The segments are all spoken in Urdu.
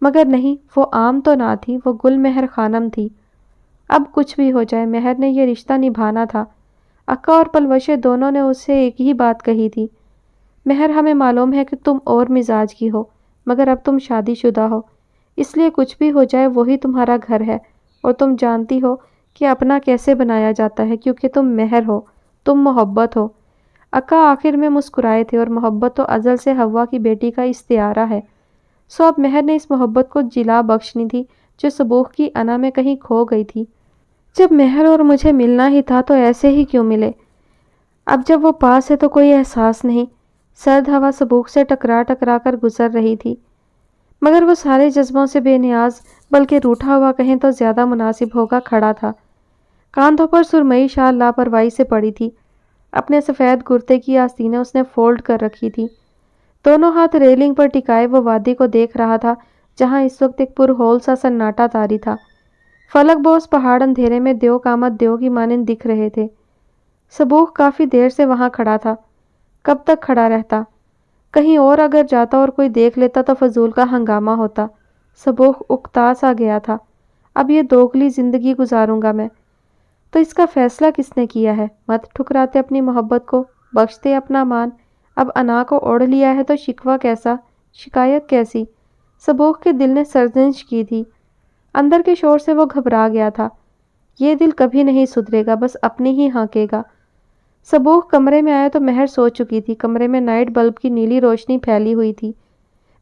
مگر نہیں، وہ عام تو نہ تھی، وہ گل مہر خانم تھی۔ اب کچھ بھی ہو جائے مہر نے یہ رشتہ نبھانا تھا۔ اکا اور پلوشے دونوں نے اس سے ایک ہی بات کہی تھی، مہر ہمیں معلوم ہے کہ تم اور مزاج کی ہو، مگر اب تم شادی شدہ ہو، اس لیے کچھ بھی ہو جائے وہی تمہارا گھر ہے، اور تم جانتی ہو کہ اپنا کیسے بنایا جاتا ہے، کیونکہ تم مہر ہو، تم محبت ہو۔ اکا آخر میں مسکرائے تھے، اور محبت تو ازل سے حوا کی بیٹی کا استعارہ ہے، سو اب مہر نے اس محبت کو جلا بخشنی تھی جو صبوح کی انا میں کہیں کھو گئی تھی۔ جب مہر اور مجھے ملنا ہی تھا تو ایسے ہی کیوں ملے؟ اب جب وہ پاس ہے تو کوئی احساس نہیں۔ سرد ہوا صبوح سے ٹکرا ٹکرا کر گزر رہی تھی، مگر وہ سارے جذبوں سے بے نیاز، بلکہ روٹھا ہوا کہیں تو زیادہ مناسب ہوگا، کھڑا تھا۔ کاندھوں پر سرمئی شال لاپرواہی سے پڑی تھی، اپنے سفید کرتے کی آستینیں اس نے فولڈ کر رکھی تھی۔ دونوں ہاتھ ریلنگ پر ٹکائے وہ وادی کو دیکھ رہا تھا جہاں اس وقت ایک پرہول سا سناٹا طاری تھا۔ فلک بوس پہاڑ اندھیرے میں دیو کامت دیو کی مانند دکھ رہے تھے۔ صبوح کافی دیر سے وہاں کھڑا تھا۔ کب تک کھڑا رہتا؟ کہیں اور اگر جاتا اور کوئی دیکھ لیتا تو فضول کا ہنگامہ ہوتا۔ صبوح اکتا سا گیا تھا، اب یہ دوگلی زندگی گزاروں گا میں تو اس کا فیصلہ کس نے کیا ہے؟ مت ٹھکراتے اپنی محبت کو، بخشتے اپنا مان۔ اب انا کو اوڑھ لیا ہے تو شکوہ کیسا، شکایت کیسی؟ صبوح کے دل نے سرزنش کی تھی، اندر کے شور سے وہ گھبرا گیا تھا۔ یہ دل کبھی نہیں سدھرے گا، بس اپنی ہی ہانکے گا۔ صبوح کمرے میں آیا تو مہر سو چکی تھی۔ کمرے میں نائٹ بلب کی نیلی روشنی پھیلی ہوئی تھی۔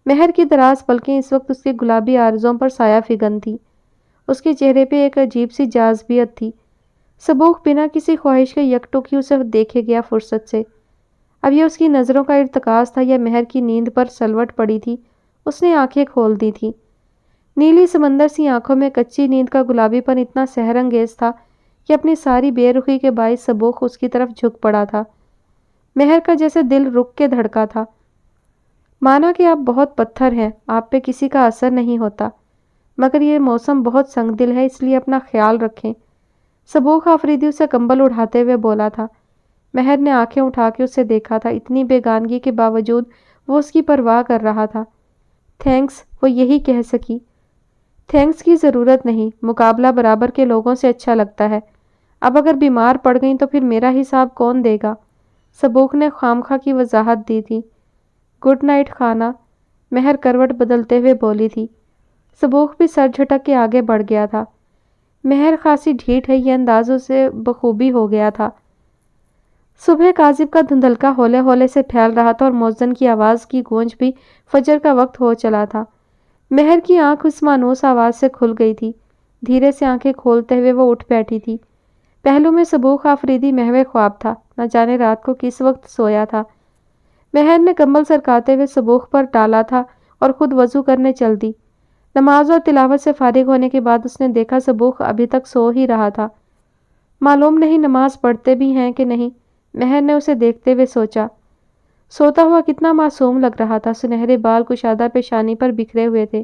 مہر کی دراز پلکیں اس وقت اس کے گلابی آرزوں پر سایہ فگن تھی۔ اس کے چہرے پہ ایک عجیب سی جاذبیت تھی۔ صبوح بنا کسی خواہش کے یکٹک ہی اسے دیکھے گیا فرصت سے۔ اب یہ اس کی نظروں کا ارتکاز تھا یا مہر کی نیند پر سلوٹ پڑی تھی؟ اس نے آنکھیں کھول دی تھی۔ نیلی سمندر سی آنکھوں میں کچی نیند کا گلابی پن اتنا سحر انگیز تھا کہ اپنی ساری بے رخی کے باعث صبوح اس کی طرف جھک پڑا تھا۔ مہر کا جیسے دل رک کے دھڑکا تھا۔ مانا کہ آپ بہت پتھر ہیں، آپ پہ کسی کا اثر نہیں ہوتا، مگر یہ موسم بہت سنگ دل ہے، اس لیے اپنا خیال رکھیں۔ صبوح آفریدی اسے کمبل اڑھاتے ہوئے بولا تھا۔ مہر نے آنکھیں اٹھا کے اسے دیکھا تھا، اتنی بیگانگی کے باوجود وہ اس کی پرواہ کر رہا تھا۔ تھینکس، وہ یہی کہہ سکی۔ تھینکس کی ضرورت نہیں، مقابلہ برابر کے لوگوں سے اچھا لگتا ہے۔ اب اگر بیمار پڑ گئیں تو پھر میرا حساب کون دے گا؟ صبوح نے خامخواہ کی وضاحت دی تھی۔ گڈ نائٹ خانہ، مہر کروٹ بدلتے ہوئے بولی تھی۔ صبوح بھی سر جھٹک کے آگے بڑھ گیا تھا۔ مہر خاصی ڈھیٹ ہے، یہ انداز اسے بخوبی ہو گیا تھا۔ صبح کاذب کا دھندلکا ہولے ہولے سے پھیل رہا تھا اور مؤذن کی آواز کی گونج بھی فجر کا وقت ہو چلا تھا۔ مہر کی آنکھ اس مانوس آواز سے کھل گئی تھی۔ دھیرے سے آنکھیں کھولتے ہوئے وہ اٹھ بیٹھی تھی۔ پہلو میں صبوح آفریدی محو خواب تھا، نہ جانے رات کو کس وقت سویا تھا۔ مہر نے کمبل سرکاتے ہوئے صبوح پر ڈالا تھا اور خود وضو کرنے چل دی۔ نماز اور تلاوت سے فارغ ہونے کے بعد اس نے دیکھا صبوح ابھی تک سو ہی رہا تھا۔ معلوم نہیں نماز پڑھتے بھی ہیں کہ نہیں، مہر نے اسے دیکھتے ہوئے سوچا۔ سوتا ہوا کتنا معصوم لگ رہا تھا، سنہرے بال کشادہ پیشانی پر بکھرے ہوئے تھے۔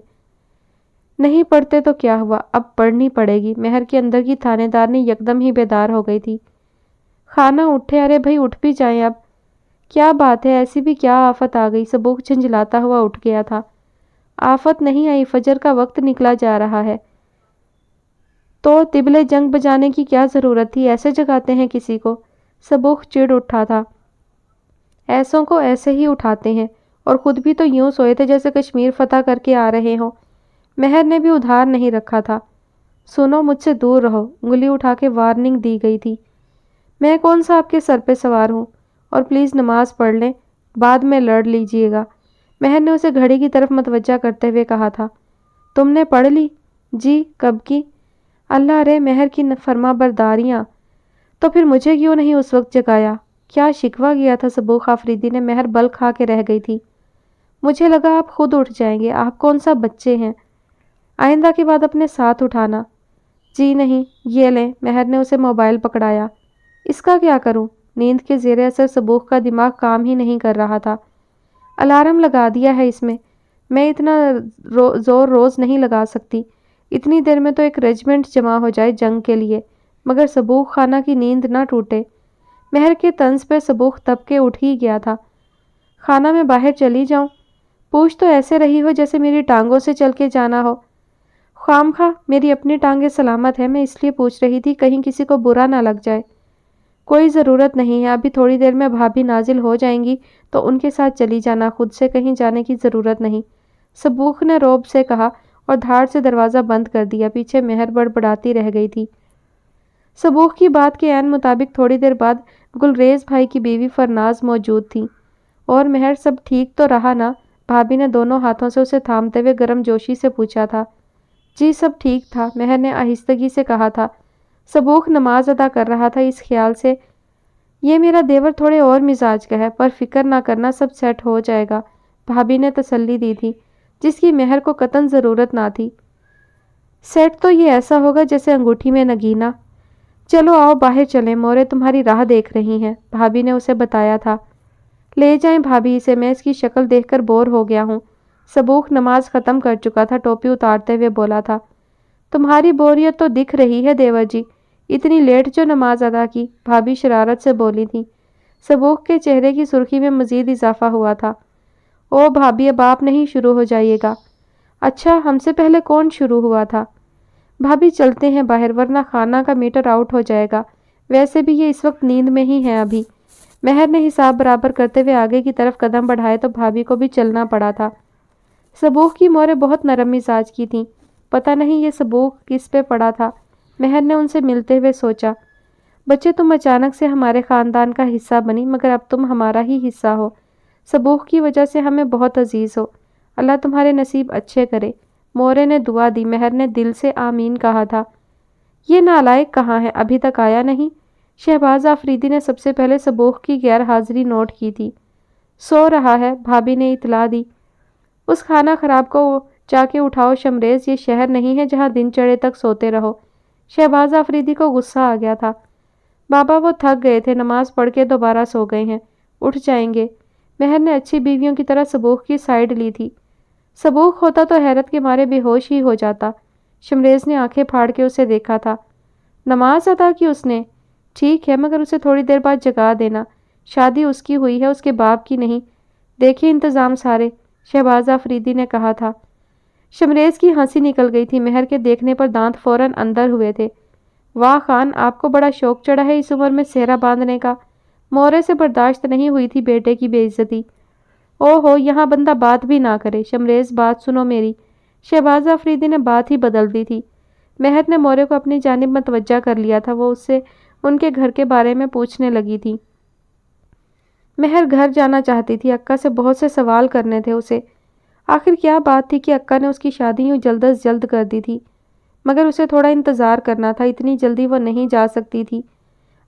نہیں پڑھتے تو کیا ہوا، اب پڑھنی پڑے گی۔ مہر کے اندر کی تھانے دار نے یکدم ہی بیدار ہو گئی تھی۔ خانہ اٹھے، ارے بھائی اٹھ بھی جائیں اب۔ کیا بات ہے، ایسی بھی کیا آفت آ گئی؟ صبوح جھنجھلاتا ہوا اٹھ گیا تھا۔ آفت نہیں آئی، فجر کا وقت نکلا جا رہا ہے تو طبلِ جنگ بجانے کی کیا ضرورت تھی؟ ایسے جگاتے ہیں کسی کو؟ صبوح چڑ اٹھا تھا۔ ایسوں کو ایسے ہی اٹھاتے ہیں، اور خود بھی تو یوں سوئے تھے جیسے کشمیر فتح کر کے آ رہے ہوں۔ مہر نے بھی ادھار نہیں رکھا تھا۔ سنو، مجھ سے دور رہو، انگلی اٹھا کے وارننگ دی گئی تھی۔ میں کون سا آپ کے سر پہ سوار ہوں؟ اور پلیز نماز پڑھ لیں، بعد میں لڑ لیجئے گا۔ مہر نے اسے گھڑی کی طرف متوجہ کرتے ہوئے کہا تھا۔ تم نے پڑھ لی؟ جی، کب کی؟ اللہ رے، مہر کی فرما برداریاں! تو پھر مجھے کیوں نہیں اس وقت جگایا؟ کیا شکوہ کیا تھا صبوح آفریدی نے؟ مہر بل کھا کے رہ گئی تھی۔ مجھے لگا آپ خود اٹھ جائیں گے، آپ کون سا بچے ہیں؟ آئندہ کے بعد اپنے ساتھ اٹھانا۔ جی نہیں، یہ لیں۔ مہر نے اسے موبائل پکڑایا۔ اس کا کیا کروں؟ نیند کے زیر اثر صبوح کا دماغ کام ہی نہیں کر رہا تھا۔ الارم لگا دیا ہے اس میں اتنا زور روز نہیں لگا سکتی۔ اتنی دیر میں تو ایک ریجمنٹ جمع ہو جائے جنگ کے لیے، مگر صبوح خانہ کی نیند نہ ٹوٹے۔ مہر کے طنز پہ صبوح تب کے اٹھ ہی گیا تھا۔ خانہ میں باہر چلی جاؤں؟ پوچھ تو ایسے رہی ہو جیسے میری ٹانگوں سے چل کے جانا ہو۔ خواہ میری اپنی ٹانگیں سلامت ہے، میں اس لیے پوچھ رہی تھی، کہیں کسی کو برا نہ لگ جائے۔ کوئی ضرورت نہیں ہے، ابھی تھوڑی دیر میں بھابھی نازل ہو جائیں گی تو ان کے ساتھ چلی جانا، خود سے کہیں جانے کی ضرورت نہیں، صبوح نے روب سے کہا اور دھاڑ سے دروازہ بند کر دیا۔ پیچھے مہر بڑبڑاتی رہ گئی تھی۔ صبوح کی بات کے عین مطابق تھوڑی دیر بعد گلریز بھائی کی بیوی فرناز موجود تھی۔ اور مہر سب ٹھیک تو رہا نا؟ بھابھی نے دونوں ہاتھوں سے اسے تھامتے ہوئے گرم جوشی سے پوچھا تھا۔ جی سب ٹھیک تھا، مہر نے آہستگی سے کہا تھا۔ صبوح نماز ادا کر رہا تھا اس خیال سے، یہ میرا دیور تھوڑے اور مزاج کا ہے، پر فکر نہ کرنا، سب سیٹ ہو جائے گا، بھابھی نے تسلی دی تھی، جس کی مہر کو قطعاً ضرورت نہ تھی۔ سیٹ تو یہ ایسا ہوگا جیسے انگوٹھی میں نگینا۔ چلو آؤ باہر چلیں، مورے تمہاری راہ دیکھ رہی ہیں، بھابھی نے اسے بتایا تھا۔ لے جائیں بھابھی اسے، میں اس کی شکل دیکھ کر بور ہو گیا ہوں۔ صبوح نماز ختم کر چکا تھا، ٹوپی اتارتے ہوئے بولا تھا۔ تمہاری بوریت تو دکھ رہی ہے دیور جی، اتنی لیٹ جو نماز ادا کی، بھابھی شرارت سے بولی تھی۔ صبوح کے چہرے کی سرخی میں مزید اضافہ ہوا تھا۔ او بھابھی اب آپ نہیں شروع ہو جائیے گا۔ اچھا ہم سے پہلے کون شروع ہوا تھا؟ بھابھی چلتے ہیں باہر ورنہ خانہ کا میٹر آؤٹ ہو جائے گا، ویسے بھی یہ اس وقت نیند میں ہی ہے ابھی۔ مہر نے حساب برابر کرتے ہوئے آگے کی طرف قدم بڑھائے تو بھابھی کو بھی چلنا پڑا تھا۔ صبوح کی موریں بہت نرم مزاج کی تھیں، پتہ نہیں یہ صبوح کس پہ پڑا تھا۔ مہر نے ان سے ملتے ہوئے سوچا، بچے تم اچانک سے ہمارے خاندان کا حصہ بنی، مگر اب تم ہمارا ہی حصہ ہو، صبوح کی وجہ سے ہمیں بہت عزیز ہو، اللہ تمہارے نصیب اچھے کرے۔ مورے نے دعا دی، مہر نے دل سے آمین کہا تھا۔ یہ نالائق کہاں ہے، ابھی تک آیا نہیں؟ شہباز آفریدی نے سب سے پہلے صبوح کی غیر حاضری نوٹ کی تھی۔ سو رہا ہے، بھابھی نے اطلاع دی۔ اس خانہ خراب کو جا کے اٹھاؤ شمریز، یہ شہر نہیں ہے جہاں دن چڑھے تک سوتے رہو۔ شہباز آفریدی کو غصہ آ گیا تھا۔ بابا وہ تھک گئے تھے، نماز پڑھ کے دوبارہ سو گئے ہیں، اٹھ جائیں گے۔ مہر نے اچھی بیویوں کی طرح صبوح کی سائیڈ لی تھی۔ صبوح ہوتا تو حیرت کے مارے بے ہوش ہی ہو جاتا۔ شمریز نے آنکھیں پھاڑ کے اسے دیکھا تھا۔ نماز ادا کی اس نے؟ ٹھیک ہے، مگر اسے تھوڑی دیر بعد جگا دینا، شادی اس کی ہوئی ہے، اس کے باپ کی نہیں۔ دیکھیے انتظام سارے، شہباز آفریدی نے کہا تھا۔ شمریز کی ہنسی نکل گئی تھی، مہر کے دیکھنے پر دانت فوراً اندر ہوئے تھے۔ واہ خان، آپ کو بڑا شوق چڑھا ہے اس عمر میں سہرا باندھنے کا۔ مورے سے برداشت نہیں ہوئی تھی بیٹے کی بے عزتی۔ او ہو، یہاں بندہ بات بھی نہ کرے۔ شمریز بات سنو میری۔ شہباز آفریدی نے بات ہی بدل دی تھی۔ مہر نے مورے کو اپنی جانب متوجہ کر لیا تھا، وہ اس سے ان کے گھر کے بارے میں پوچھنے لگی تھی۔ مہر گھر جانا چاہتی تھی، اکا سے بہت سے سوال کرنے تھے اسے۔ آخر کیا بات تھی کہ اکا نے اس کی شادی یوں جلد از جلد کر دی تھی؟ مگر اسے تھوڑا انتظار کرنا تھا، اتنی جلدی وہ نہیں جا سکتی تھی۔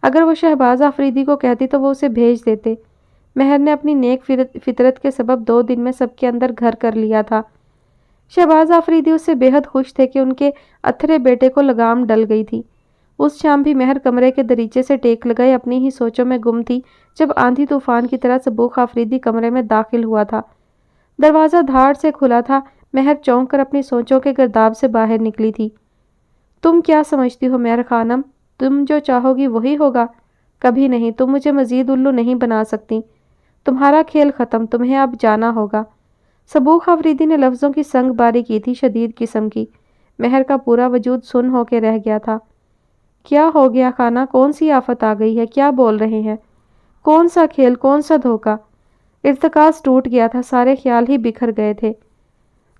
اگر وہ شہباز آفریدی کو کہتی تو وہ اسے بھیج دیتے۔ مہر نے اپنی نیک فطرت کے سبب 2 دن میں سب کے اندر گھر کر لیا تھا۔ شہباز آفریدی اس سے بے حد خوش تھے کہ ان کے اتھرے بیٹے کو لگام ڈل گئی تھی۔ اس شام بھی مہر کمرے کے دریچے سے ٹیک لگائے اپنی ہی سوچوں میں گم تھی جب آندھی طوفان کی طرح صبوح آفریدی کمرے میں داخل ہوا تھا۔ دروازہ دھاڑ سے کھلا تھا، مہر چونک کر اپنی سوچوں کے گرداب سے باہر نکلی تھی۔ تم کیا سمجھتی ہو مہر خانم، تم جو چاہو گی وہی ہوگا؟ کبھی نہیں، تم مجھے مزید الو نہیں بنا سکتی۔ تمہارا کھیل ختم، تمہیں اب جانا ہوگا۔ صبوح آفریدی نے لفظوں کی سنگ باری کی تھی، شدید قسم کی۔ مہر کا پورا وجود سن ہو کے رہ گیا تھا۔ کیا ہو گیا خانہ، کون سی آفت آ گئی ہے، کیا بول رہے ہیں؟ کون سا کھیل، کون سا دھوکہ؟ ارتکاز ٹوٹ گیا تھا، سارے خیال ہی بکھر گئے تھے۔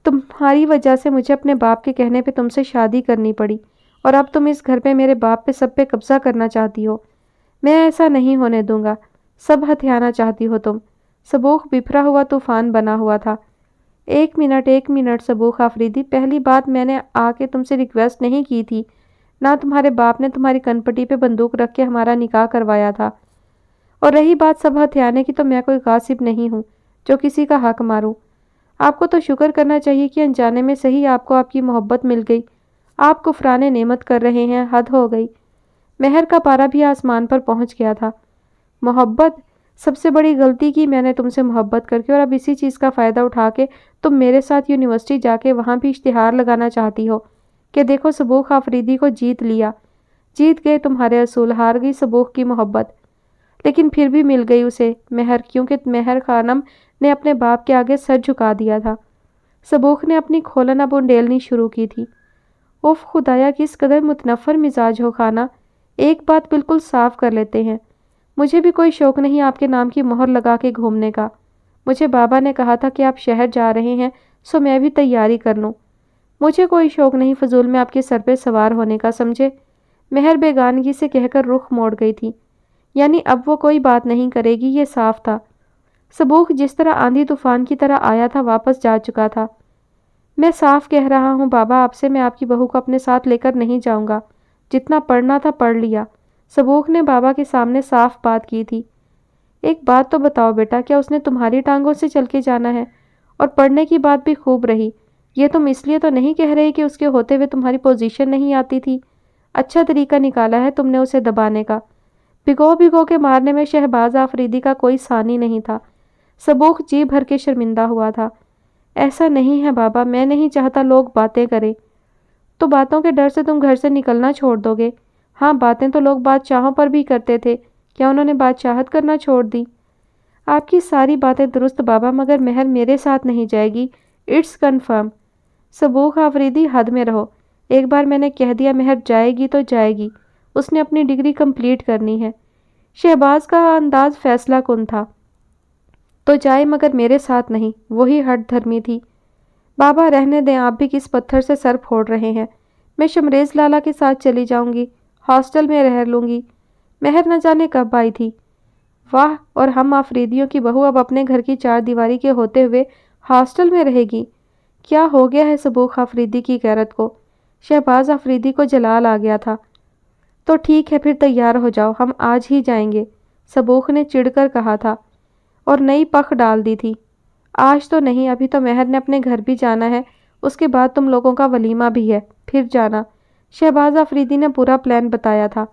تمہاری وجہ سے مجھے اپنے باپ کے کہنے پہ تم سے شادی کرنی پڑی، اور اب تم اس گھر پہ میرے باپ پہ سب پہ قبضہ کرنا چاہتی ہو۔ میں ایسا نہیں ہونے دوں گا، سب ہتھیانا چاہتی ہو تم۔ صبوح بفرا ہوا طوفان بنا ہوا تھا۔ ایک منٹ صبوح آفریدی، پہلی بات میں نے آ کے تم سے ریکویسٹ نہیں کی تھی، نہ تمہارے باپ نے تمہاری کنپٹی پہ بندوق رکھ کے ہمارا نکاح کروایا تھا۔ اور رہی بات سب ہتھیانے کی، تو میں کوئی غاصب نہیں ہوں جو کسی کا حق ماروں۔ آپ کو تو شکر کرنا چاہیے کہ انجانے میں صحیح آپ کو آپ کی محبت مل گئی۔ آپ کفران نعمت کر رہے ہیں، حد ہو گئی۔ مہر کا پارا بھی آسمان پر پہنچ گیا تھا۔ محبت؟ سب سے بڑی غلطی کی میں نے تم سے محبت کر کے، اور اب اسی چیز کا فائدہ اٹھا کے تم میرے ساتھ یونیورسٹی جا کے وہاں بھی اشتہار لگانا چاہتی ہو کہ دیکھو صبوح آفریدی کو جیت لیا۔ جیت گئے تمہارے اصول، ہار گئی صبوح کی محبت۔ لیکن پھر بھی مل گئی اسے مہر، کیونکہ مہر خانم نے اپنے باپ کے آگے سر جھکا دیا تھا۔ سبوخ نے اپنی کھولن اب انڈیلنی شروع کی تھی۔ اوف خدایا، کس قدر متنفر مزاج ہو خانہ، ایک بات بالکل صاف کر لیتے ہیں، مجھے بھی کوئی شوق نہیں آپ کے نام کی مہر لگا کے گھومنے کا۔ مجھے بابا نے کہا تھا کہ آپ شہر جا رہے ہیں، سو میں بھی تیاری کر لوں۔ مجھے کوئی شوق نہیں فضول میں آپ کے سر پہ سوار ہونے کا، سمجھے؟ مہر بیگانگی سے کہہ کر رخ موڑ گئی تھی، یعنی اب وہ کوئی بات نہیں کرے گی، یہ صاف تھا۔ سبوخ جس طرح آندھی طوفان کی طرح آیا تھا واپس جا چکا تھا۔ میں صاف کہہ رہا ہوں بابا آپ سے، میں آپ کی بہو کو اپنے ساتھ لے کر نہیں جاؤں گا، جتنا پڑھنا تھا پڑھ لیا۔ سبوخ نے بابا کے سامنے صاف بات کی تھی۔ ایک بات تو بتاؤ بیٹا، کیا اس نے تمہاری ٹانگوں سے چل کے جانا ہے؟ اور پڑھنے کی بات بھی خوب رہی، یہ تم اس لیے تو نہیں کہہ رہے کہ اس کے ہوتے ہوئے تمہاری پوزیشن نہیں آتی تھی؟ اچھا طریقہ نکالا ہے تم نے اسے دبانے کا۔ بھگو بھگو کے مارنے میں شہباز آفریدی کا کوئی ثانی نہیں تھا۔ سبوخ جی بھر کے شرمندہ ہوا تھا۔ ایسا نہیں ہے بابا، میں نہیں چاہتا لوگ باتیں کریں۔ تو باتوں کے ڈر سے تم گھر سے نکلنا چھوڑ دو گے؟ ہاں، باتیں تو لوگ بادشاہوں پر بھی کرتے تھے، کیا انہوں نے بادشاہت کرنا چھوڑ دی؟ آپ کی ساری باتیں درست بابا، مگر مہر میرے ساتھ نہیں جائے گی، اٹس کنفرم۔ سبوخ آفریدی حد میں رہو، ایک بار میں نے کہہ دیا مہر جائے گی تو جائے گی، اس نے اپنی ڈگری کمپلیٹ کرنی ہے۔ شہباز کا انداز فیصلہ کن تھا۔ تو جائے مگر میرے ساتھ نہیں، وہی ہٹ دھرمی تھی۔ بابا رہنے دیں، آپ بھی کس پتھر سے سر پھوڑ رہے ہیں، میں شمریز لالا کے ساتھ چلی جاؤں گی، ہاسٹل میں رہ لوں گی۔ مہر نہ جانے کب آئی تھی۔ واہ، اور ہم آفریدیوں کی بہو اب اپنے گھر کی چار دیواری کے ہوتے ہوئے ہاسٹل میں رہے گی؟ کیا ہو گیا ہے سبوخ آفریدی کی غیرت کو؟ شہباز آفریدی کو جلال آ گیا تھا۔ تو ٹھیک ہے پھر تیار ہو جاؤ، ہم آج ہی جائیں گے، سبوخ نے چڑھ کر کہا تھا اور نئی پخ ڈال دی تھی۔ آج تو نہیں، ابھی تو مہر نے اپنے گھر بھی جانا ہے، اس کے بعد تم لوگوں کا ولیمہ بھی ہے، پھر جانا۔ شہباز آفریدی نے پورا پلان بتایا تھا۔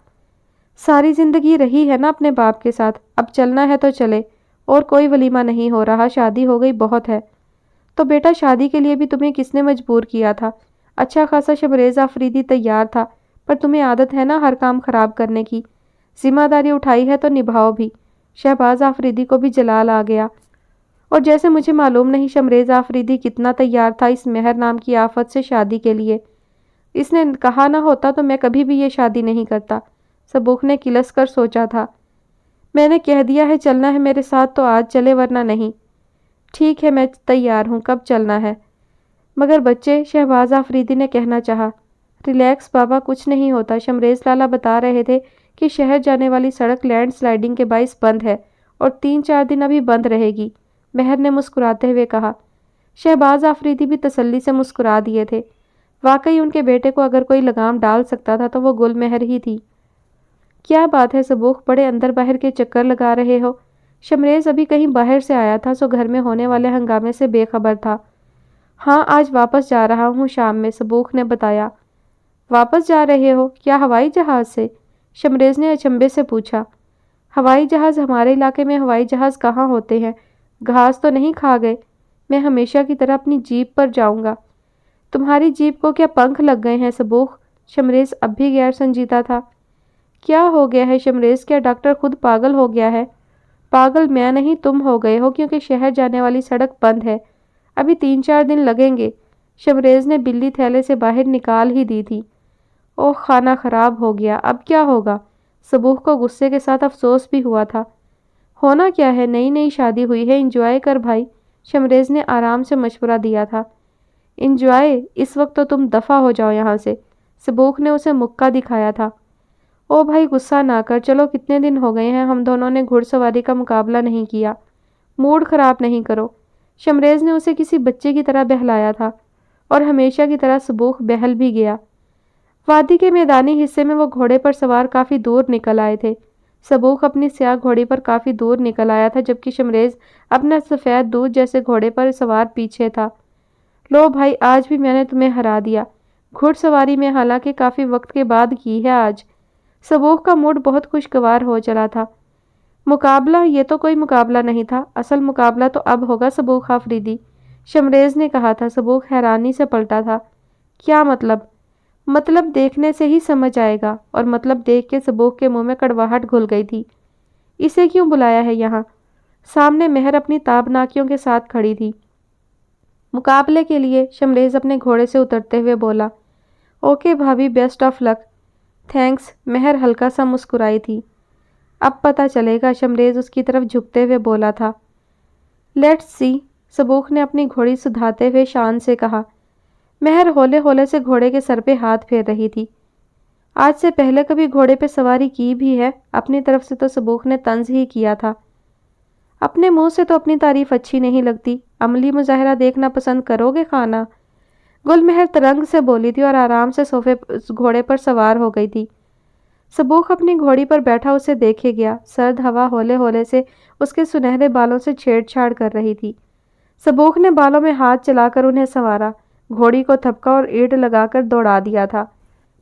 ساری زندگی رہی ہے نا اپنے باپ کے ساتھ، اب چلنا ہے تو چلے، اور کوئی ولیمہ نہیں ہو رہا، شادی ہو گئی بہت ہے۔ تو بیٹا شادی کے لیے بھی تمہیں کس نے مجبور کیا تھا؟ اچھا خاصا شمریز آفریدی تیار تھا، پر تمہیں عادت ہے نا ہر کام خراب کرنے کی، ذمہ داری اٹھائی ہے تو نبھاؤ بھی۔ شہباز آفریدی کو بھی جلال آ گیا، اور جیسے مجھے معلوم نہیں شمریز آفریدی کتنا تیار تھا اس مہر نام کی آفت سے شادی کے لیے۔ اس نے کہا نہ ہوتا تو میں کبھی بھی یہ شادی نہیں کرتا، سبوخ نے کلس کر سوچا تھا۔ میں نے کہہ دیا ہے چلنا ہے میرے ساتھ تو آج چلے ورنہ نہیں۔ ٹھیک ہے میں تیار ہوں، کب چلنا ہے؟ مگر بچے، شہباز آفریدی نے کہنا چاہا۔ ریلیکس بابا، کچھ نہیں ہوتا، شمریز لالا بتا رہے تھے کہ شہر جانے والی سڑک لینڈ سلائیڈنگ کے باعث بند ہے اور 3-4 دن ابھی بند رہے گی، مہر نے مسکراتے ہوئے کہا۔ شہباز آفریدی بھی تسلی سے مسکرا دیے تھے، واقعی ان کے بیٹے کو اگر کوئی لگام ڈال سکتا تھا تو وہ گل مہر ہی تھی۔ کیا بات ہے سبوخ، بڑے اندر باہر کے چکر لگا رہے ہو؟ شمریز ابھی کہیں باہر سے آیا تھا سو گھر میں ہونے والے ہنگامے سے بے خبر تھا۔ ہاں، آج واپس جا رہا ہوں شام میں، سبوخ نے بتایا۔ واپس جا رہے ہو؟ کیا ہوائی جہاز سے؟ شمریز نے اچنبے سے پوچھا۔ ہوائی جہاز؟ ہمارے علاقے میں ہوائی جہاز کہاں ہوتے ہیں، گھاس تو نہیں کھا گئے؟ میں ہمیشہ کی طرح اپنی جیپ پر جاؤں گا۔ تمہاری جیپ کو کیا پنکھ لگ گئے ہیں سبوخ؟ شمریز اب بھی غیر سنجیدہ تھا۔ کیا ہو گیا ہے شمریز، کیا ڈاکٹر خود پاگل ہو گیا ہے؟ پاگل میں نہیں، تم ہو گئے ہو، کیونکہ شہر جانے والی سڑک بند ہے، ابھی 3-4 دن لگیں گے۔ شمریز نے بلی تھیلے سے باہر نکال ہی دی تھی۔ اوہ، کھانا خراب ہو گیا، اب کیا ہوگا؟ سبوخ کو غصے کے ساتھ افسوس بھی ہوا تھا۔ ہونا کیا ہے، نئی نئی شادی ہوئی ہے، انجوائے کر بھائی، شمریز نے آرام سے مشورہ دیا تھا۔ انجوائے؟ اس وقت تو تم دفع ہو جاؤ یہاں سے، سبوخ نے اسے مکہ دکھایا تھا۔ او بھائی غصہ نہ کر، چلو کتنے دن ہو گئے ہیں ہم دونوں نے گھڑ سواری کا مقابلہ نہیں کیا، موڈ خراب نہیں کرو۔ شمریز نے اسے کسی بچے کی طرح بہلایا تھا، اور ہمیشہ کی طرح سبوخ بہل بھی گیا۔ وادی کے میدانی حصے میں وہ گھوڑے پر سوار کافی دور نکل آئے تھے۔ سبوخ اپنی سیاہ گھوڑی پر کافی دور نکل آیا تھا، جبکہ شمریز اپنا سفید دودھ جیسے گھوڑے پر سوار پیچھے تھا۔ لو بھائی، آج بھی میں نے تمہیں ہرا دیا، گھڑ سواری میں، حالانکہ کافی وقت کے بعد کی ہے آج۔ سبوخ کا موڈ بہت خوشگوار ہو چلا تھا۔ مقابلہ؟ یہ تو کوئی مقابلہ نہیں تھا، اصل مقابلہ تو اب ہوگا سبوخ آفریدی، شمریز نے کہا تھا۔ سبوخ حیرانی سے پلٹا تھا۔ کیا مطلب؟ مطلب دیکھنے سے ہی سمجھ آئے گا، اور مطلب دیکھ کے سبوخ کے منہ میں کڑواہٹ گھل گئی تھی۔ اسے کیوں بلایا ہے یہاں؟ سامنے مہر اپنی تابناکیوں کے ساتھ کھڑی تھی۔ مقابلے کے لیے شمریز اپنے گھوڑے سے اترتے ہوئے بولا، اوکے بھابھی، بیسٹ آف لک۔ تھینکس، مہر ہلکا سا مسکرائی تھی۔ اب پتہ چلے گا، شمریز اس کی طرف جھکتے ہوئے بولا تھا۔ لیٹس سی، سبوخ نے اپنی گھوڑی سدھاتے ہوئے شان سے کہا۔ مہر ہولے ہولے سے گھوڑے کے سر پہ ہاتھ پھیر رہی تھی۔ آج سے پہلے کبھی گھوڑے پہ سواری کی بھی ہے؟ اپنی طرف سے تو سبوخ نے طنز ہی کیا تھا۔ اپنے منہ سے تو اپنی تعریف اچھی نہیں لگتی، عملی مظاہرہ دیکھنا پسند کرو گے خانہ؟ گل مہر ترنگ سے بولی تھی اور آرام سے گھوڑے پر سوار ہو گئی تھی۔ سبوخ اپنی گھوڑی پر بیٹھا اسے دیکھے گیا۔ سرد ہوا ہولے ہولے سے اس کے سنہرے بالوں سے چھیڑ چھاڑ کر رہی تھی۔ سبوخ نے بالوں میں ہاتھ چلا کر انہیں سنوارا، گھوڑی کو تھپکا اور ایڑ لگا کر دوڑا دیا تھا۔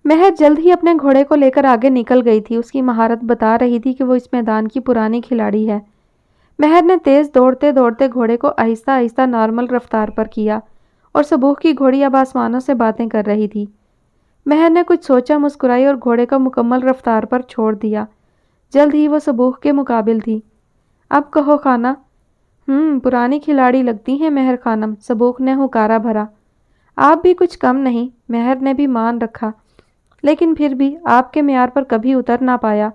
مہر جلد ہی اپنے گھوڑے کو لے کر آگے نکل گئی تھی۔ اس کی مہارت بتا رہی تھی کہ وہ اس میدان کی پرانی کھلاڑی ہے۔ مہر نے تیز دوڑتے دوڑتے گھوڑے کو آہستہ آہستہ نارمل رفتار پر کیا اور سبوخ کی گھوڑی اب آسمانوں سے باتیں کر رہی تھی۔ مہر نے کچھ سوچا، مسکرائی اور گھوڑے کو مکمل رفتار پر چھوڑ دیا۔ جلد ہی وہ سبوخ کے مقابل تھی۔ اب کہو خانہ۔ پرانی کھلاڑی لگتی ہیں مہر خانم، سبوخ نے ہنکارا بھرا۔ آپ بھی کچھ کم نہیں، مہر نے بھی مان رکھا، لیکن پھر بھی آپ کے معیار پر کبھی اتر نہ پایا۔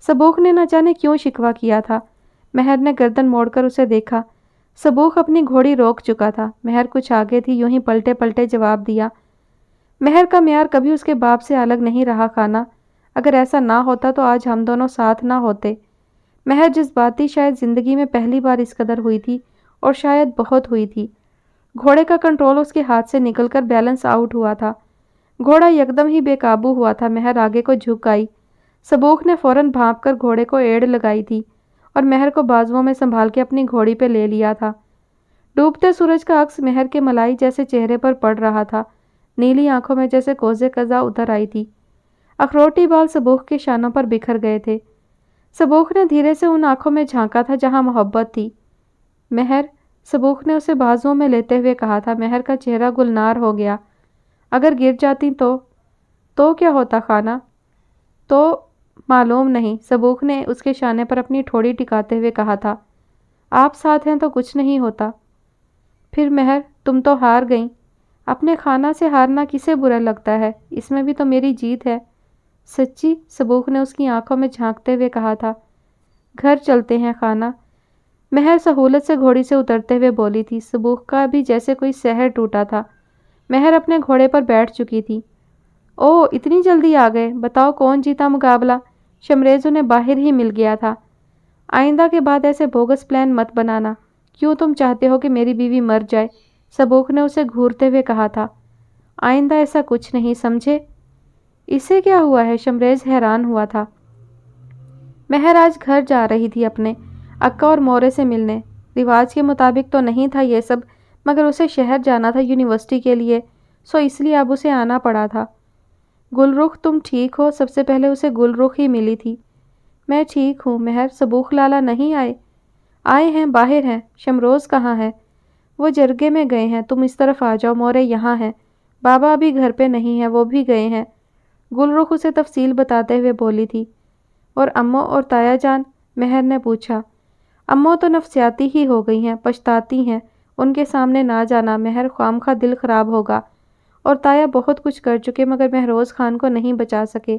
سبوخ نے نہ جانے کیوں شکوہ کیا تھا۔ مہر نے گردن موڑ کر اسے دیکھا۔ سبوخ اپنی گھوڑی روک چکا تھا۔ مہر کچھ آگے تھی، یوں ہی پلٹے پلٹے جواب دیا۔ مہر کا معیار کبھی اس کے باپ سے الگ نہیں رہا خانہ، اگر ایسا نہ ہوتا تو آج ہم دونوں ساتھ نہ ہوتے۔ مہر جذباتی شاید زندگی میں پہلی بار اس قدر ہوئی تھی، اور شاید بہت ہوئی تھی۔ گھوڑے کا کنٹرول اس کے ہاتھ سے نکل کر بیلنس آؤٹ ہوا تھا۔ گھوڑا یکدم ہی بے قابو ہوا تھا۔ مہر آگے کو جھک آئی۔ سبوخ نے فوراً بھانپ کر گھوڑے کو ایڑ لگائی تھی اور مہر کو بازوؤں میں سنبھال کے اپنی گھوڑی پہ لے لیا تھا۔ ڈوبتے سورج کا عکس مہر کے ملائی جیسے چہرے پر پڑ رہا تھا۔ نیلی آنکھوں میں جیسے کوزے قزح اتر آئی تھی۔ اخروٹی بال سبوخ کے شانوں پر بکھر گئے تھے۔ سبوخ نے دھیرے سے ان آنکھوں میں جھانکا تھا جہاں محبت تھی۔ مہر، سبوخ نے اسے بازوؤں میں لیتے ہوئے کہا تھا۔ مہر کا چہرہ گلنار ہو گیا۔ اگر گر جاتی تو کیا ہوتا خانہ؟ تو معلوم نہیں، سبوخ نے اس کے شانے پر اپنی ٹھوڑی ٹکاتے ہوئے کہا تھا۔ آپ ساتھ ہیں تو کچھ نہیں ہوتا۔ پھر مہر، تم تو ہار گئیں۔ اپنے خانہ سے ہارنا کسے برا لگتا ہے؟ اس میں بھی تو میری جیت ہے۔ سچی؟ سبوخ نے اس کی آنکھوں میں جھانکتے ہوئے کہا تھا۔ گھر چلتے ہیں خانہ، مہر سہولت سے گھوڑی سے اترتے ہوئے بولی تھی۔ سبوخ کا بھی جیسے کوئی سحر ٹوٹا تھا۔ مہر اپنے گھوڑے پر بیٹھ چکی تھی۔ او، اتنی جلدی آ گئے؟ بتاؤ کون جیتا مقابلہ؟ شمریز انہیں باہر ہی مل گیا تھا۔ آئندہ کے بعد ایسے بوگس پلان مت بنانا۔ کیوں تم چاہتے ہو کہ میری بیوی مر جائے؟ سبوخ نے اسے گھورتے ہوئے کہا تھا۔ آئندہ ایسا کچھ نہیں، سمجھے؟ اسے کیا ہوا ہے؟ شمریز حیران ہوا تھا۔ مہر آج گھر جا رہی تھی اپنے اکا اور مورے سے ملنے۔ رواج کے مطابق تو نہیں تھا یہ سب، مگر اسے شہر جانا تھا یونیورسٹی کے لیے، سو اس لیے اب اسے آنا پڑا تھا۔ گل رخ، تم ٹھیک ہو؟ سب سے پہلے اسے گل رخ ہی ملی تھی۔ میں ٹھیک ہوں مہر، سبوخ لالا نہیں آئے؟ آئے ہیں، باہر ہیں۔ شمروز کہاں ہے؟ وہ جرگے میں گئے ہیں، تم اس طرف آ جاؤ، مورے یہاں ہیں۔ بابا ابھی گھر پہ نہیں ہیں، وہ بھی گئے ہیں۔ گل رخ اسے تفصیل بتاتے ہوئے بولی تھی۔ اور امّو اور تایا جان؟ مہر نے پوچھا۔ امّو تو نفسیاتی ہی ہو گئی ہیں، پچھتاتی ہیں، ان کے سامنے نہ جانا مہر، خواہ دل خراب ہوگا۔ اور تایا بہت کچھ کر چکے مگر مہروز خان کو نہیں بچا سکے۔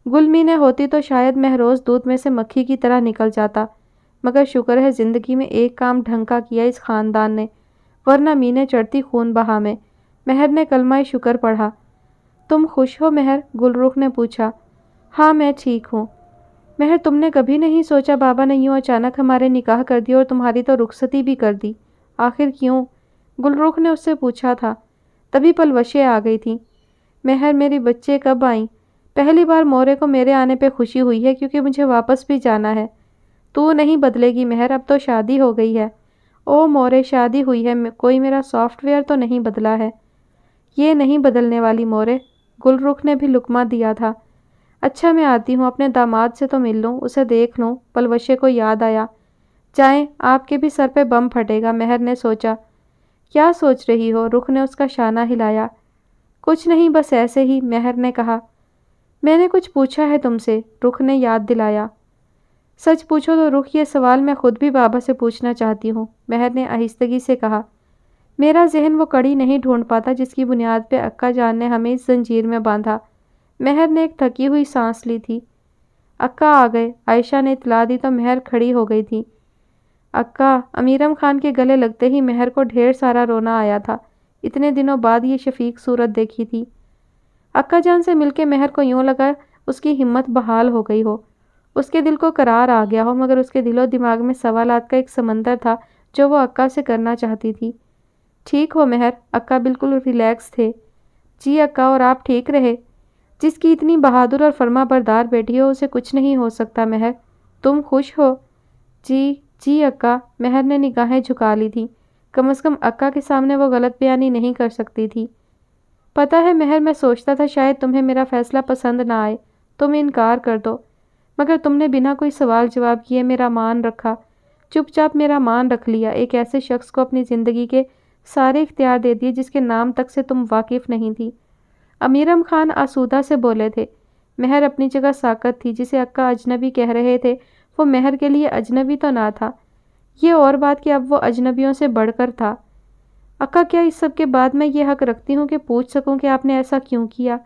گل مینے ہوتی تو شاید مہروز دودھ میں سے مکھی کی طرح نکل جاتا، مگر شکر ہے زندگی میں ایک کام ڈھنگ کا کیا اس خاندان نے، ورنہ مینے چڑھتی خون بہا میں۔ مہر نے کلمہ شکر پڑھا۔ تم خوش ہو مہر؟ گل رخ نے پوچھا۔ ہاں میں ٹھیک ہوں۔ مہر، تم نے کبھی نہیں سوچا بابا نے یوں اچانک ہمارے نکاح کر دی اور تمہاری تو رخصتی بھی کر دی؟ آخر کیوں؟ گل رخ نے اس سے پوچھا تھا۔ تبھی پلوشیں آ گئی تھیں۔ مہر، میری بچے کب آئیں؟ پہلی بار مورے کو میرے آنے پہ خوشی ہوئی ہے کیونکہ مجھے واپس بھی جانا ہے۔ تو نہیں بدلے گی مہر، اب تو شادی ہو گئی ہے۔ او مورے، شادی ہوئی ہے، کوئی میرا سافٹ ویئر تو نہیں بدلا ہے؟ یہ نہیں بدلنے والی مورے، گل رخ نے بھی لقمہ دیا تھا۔ اچھا میں آتی ہوں، اپنے داماد سے تو مل لوں، اسے دیکھ لوں۔ پلوشے کو یاد آیا۔ جائیں، آپ کے بھی سر پہ بم پھٹے گا، مہر نے سوچا۔ کیا سوچ رہی ہو؟ رخ نے اس کا شانہ ہلایا۔ کچھ نہیں، بس ایسے ہی، مہر نے کہا۔ میں نے کچھ پوچھا ہے تم سے، رخ نے یاد دلایا۔ سچ پوچھو تو رخ یہ سوال میں خود بھی بابا سے پوچھنا چاہتی ہوں، مہر نے آہستگی سے کہا۔ میرا ذہن وہ کڑی نہیں ڈھونڈ پاتا جس کی بنیاد پہ اکا جان نے ہمیں اس زنجیر میں باندھا۔ مہر نے ایک تھکی ہوئی سانس لی تھی۔ اکا آ گئے، عائشہ نے اطلاع دی تو مہر کھڑی ہو گئی تھی۔ اکا، امیرم خان کے گلے لگتے ہی مہر کو ڈھیر سارا رونا آیا تھا۔ اتنے دنوں بعد یہ شفیق صورت دیکھی تھی۔ اکا جان سے مل کے مہر کو یوں لگا اس کی ہمت بحال ہو گئی ہو، اس کے دل کو قرار آ گیا ہو، مگر اس کے دل و دماغ میں سوالات کا ایک سمندر تھا جو وہ اکا سے کرنا چاہتی تھی۔ ٹھیک ہو مہر؟ اکا بالکل ریلیکس تھے۔ جی اکا، اور آپ ٹھیک رہے؟ جس کی اتنی بہادر اور فرما بردار بیٹی ہو اسے کچھ نہیں ہو سکتا مہر۔ تم خوش ہو؟ جی اکا، مہر نے نگاہیں جھکا لی تھی۔ کم از کم اکا کے سامنے وہ غلط بیانی نہیں کر سکتی تھی۔ پتہ ہے مہر، میں سوچتا تھا شاید تمہیں میرا فیصلہ پسند نہ آئے، تم انکار کر دو، مگر تم نے بنا کوئی سوال جواب کیے میرا مان رکھا، چپ چاپ میرا مان رکھ لیا، ایک ایسے شخص کو اپنی زندگی کے سارے اختیار دے دیے جس کے نام تک سے تم واقف نہیں تھی۔ امیرم خان آسودہ سے بولے تھے۔ مہر اپنی جگہ ساکت تھی۔ جسے اکا اجنبی کہہ رہے تھے وہ مہر کے لیے اجنبی تو نہ تھا، یہ اور بات کہ اب وہ اجنبیوں سے بڑھ کر تھا۔ اکا، کیا اس سب کے بعد میں یہ حق رکھتی ہوں کہ پوچھ سکوں کہ آپ نے ایسا کیوں کیا؟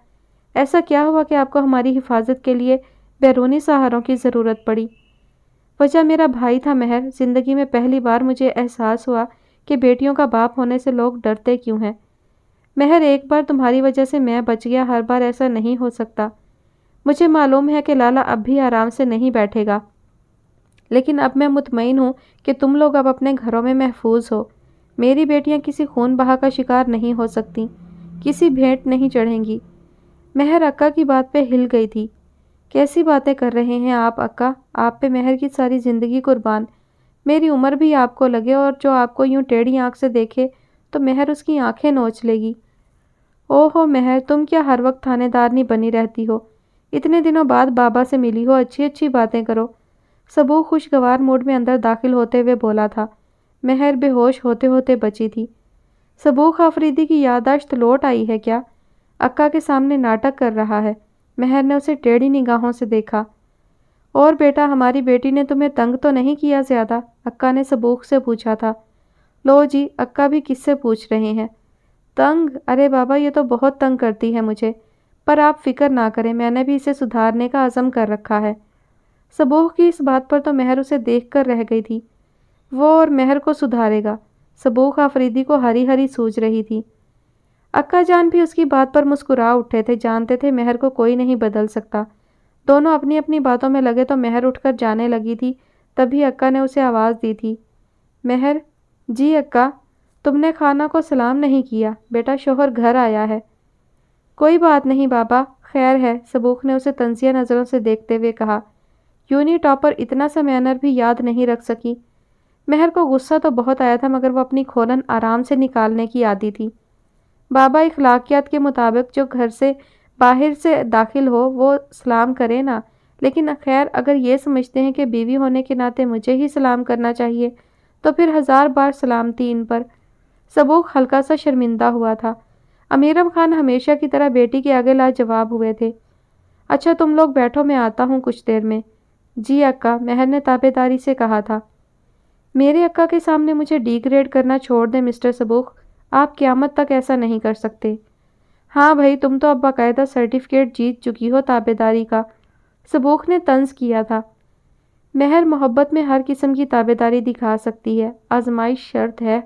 ایسا کیا ہوا کہ آپ کو ہماری حفاظت کے لیے بیرونی سہاروں کی ضرورت پڑی؟ وجہ میرا بھائی تھا مہر۔ زندگی میں پہلی بار مجھے احساس ہوا کہ بیٹیوں کا باپ ہونے سے لوگ ڈرتے کیوں ہیں۔ مہر، ایک بار تمہاری وجہ سے میں بچ گیا، ہر بار ایسا نہیں ہو سکتا۔ مجھے معلوم ہے کہ لالا اب بھی آرام سے نہیں بیٹھے گا، لیکن اب میں مطمئن ہوں کہ تم لوگ اب اپنے گھروں میں محفوظ ہو۔ میری بیٹیاں کسی خون بہا کا شکار نہیں ہو سکتی، کسی بھیٹ نہیں چڑھیں گی۔ مہر اکا کی بات پہ ہل گئی تھی۔ کیسی باتیں کر رہے ہیں آپ اکا؟ آپ پہ مہر کی ساری زندگی قربان، میری عمر بھی آپ کو لگے اور جو آپ کو یوں ٹیڑھی آنکھ سے دیکھے تو مہر اس کی آنکھیں نوچ لے گی۔ او ہو مہر، تم کیا ہر وقت تھانے دارنی بنی رہتی ہو؟ اتنے دنوں بعد بابا سے ملی ہو، اچھی اچھی باتیں کرو۔ سبو خوشگوار موڈ میں اندر داخل ہوتے ہوئے بولا تھا۔ مہر بے ہوش ہوتے ہوتے بچی تھی۔ سبوخ آفریدی کی یادداشت لوٹ آئی ہے کیا؟ اکا کے سامنے ناٹک کر رہا ہے۔ مہر نے اسے ٹیڑھی نگاہوں سے دیکھا۔ اور بیٹا، ہماری بیٹی نے تمہیں تنگ تو نہیں کیا زیادہ؟ اکا نے سبوخ سے پوچھا تھا۔ لو جی، اکا بھی کس سے پوچھ رہے ہیں؟ تنگ؟ ارے بابا، یہ تو بہت تنگ کرتی ہے مجھے، پر آپ فکر نہ کریں، میں نے بھی اسے سدھارنے کا عزم کر رکھا ہے۔ سبوخ کی اس بات پر تو مہر اسے دیکھ کر رہ گئی تھی۔ وہ اور مہر کو سدھارے گا؟ سبوخ آفریدی کو ہری ہری سوج رہی تھی۔ اکا جان بھی اس کی بات پر مسکرا اٹھے تھے، جانتے تھے مہر کو کوئی نہیں بدل سکتا۔ دونوں اپنی اپنی باتوں میں لگے تو مہر اٹھ کر جانے لگی تھی، تبھی اکا نے اسے آواز دی تھی۔ مہر؟ جی اکا۔ تم نے خانہ کو سلام نہیں کیا، بیٹا شوہر گھر آیا ہے۔ کوئی بات نہیں بابا، خیر ہے، سبوخ نے اسے طنزیہ نظروں سے دیکھتے ہوئے کہا۔ یونی ٹاپر اتنا سا مینر بھی یاد نہیں رکھ سکی۔ مہر کو غصہ تو بہت آیا تھا، مگر وہ اپنی کھولن آرام سے نکالنے کی عادی تھی۔ بابا، اخلاقیات کے مطابق جو گھر سے باہر سے داخل ہو وہ سلام کرے نا، لیکن خیر اگر یہ سمجھتے ہیں کہ بیوی ہونے کے ناطے مجھے ہی سلام کرنا چاہیے تو پھر ہزار بار سلامتی ان پر۔ سبوخ ہلکا سا شرمندہ ہوا تھا۔ امیرم خان ہمیشہ کی طرح بیٹی کے آگے لاجواب ہوئے تھے۔ اچھا تم لوگ بیٹھو، میں آتا ہوں کچھ دیر میں۔ جی اکا، مہر نے تابے داری سے کہا تھا۔ میرے اکا کے سامنے مجھے ڈی گریڈ کرنا چھوڑ دیں مسٹر سبوخ، آپ قیامت تک ایسا نہیں کر سکتے۔ ہاں بھائی، تم تو اب باقاعدہ سرٹیفکیٹ جیت چکی ہو تابے داری کا، سبوخ نے طنز کیا تھا۔ مہر محبت میں ہر قسم کی تابے داری دکھا سکتی ہے، آزمائش شرط ہے۔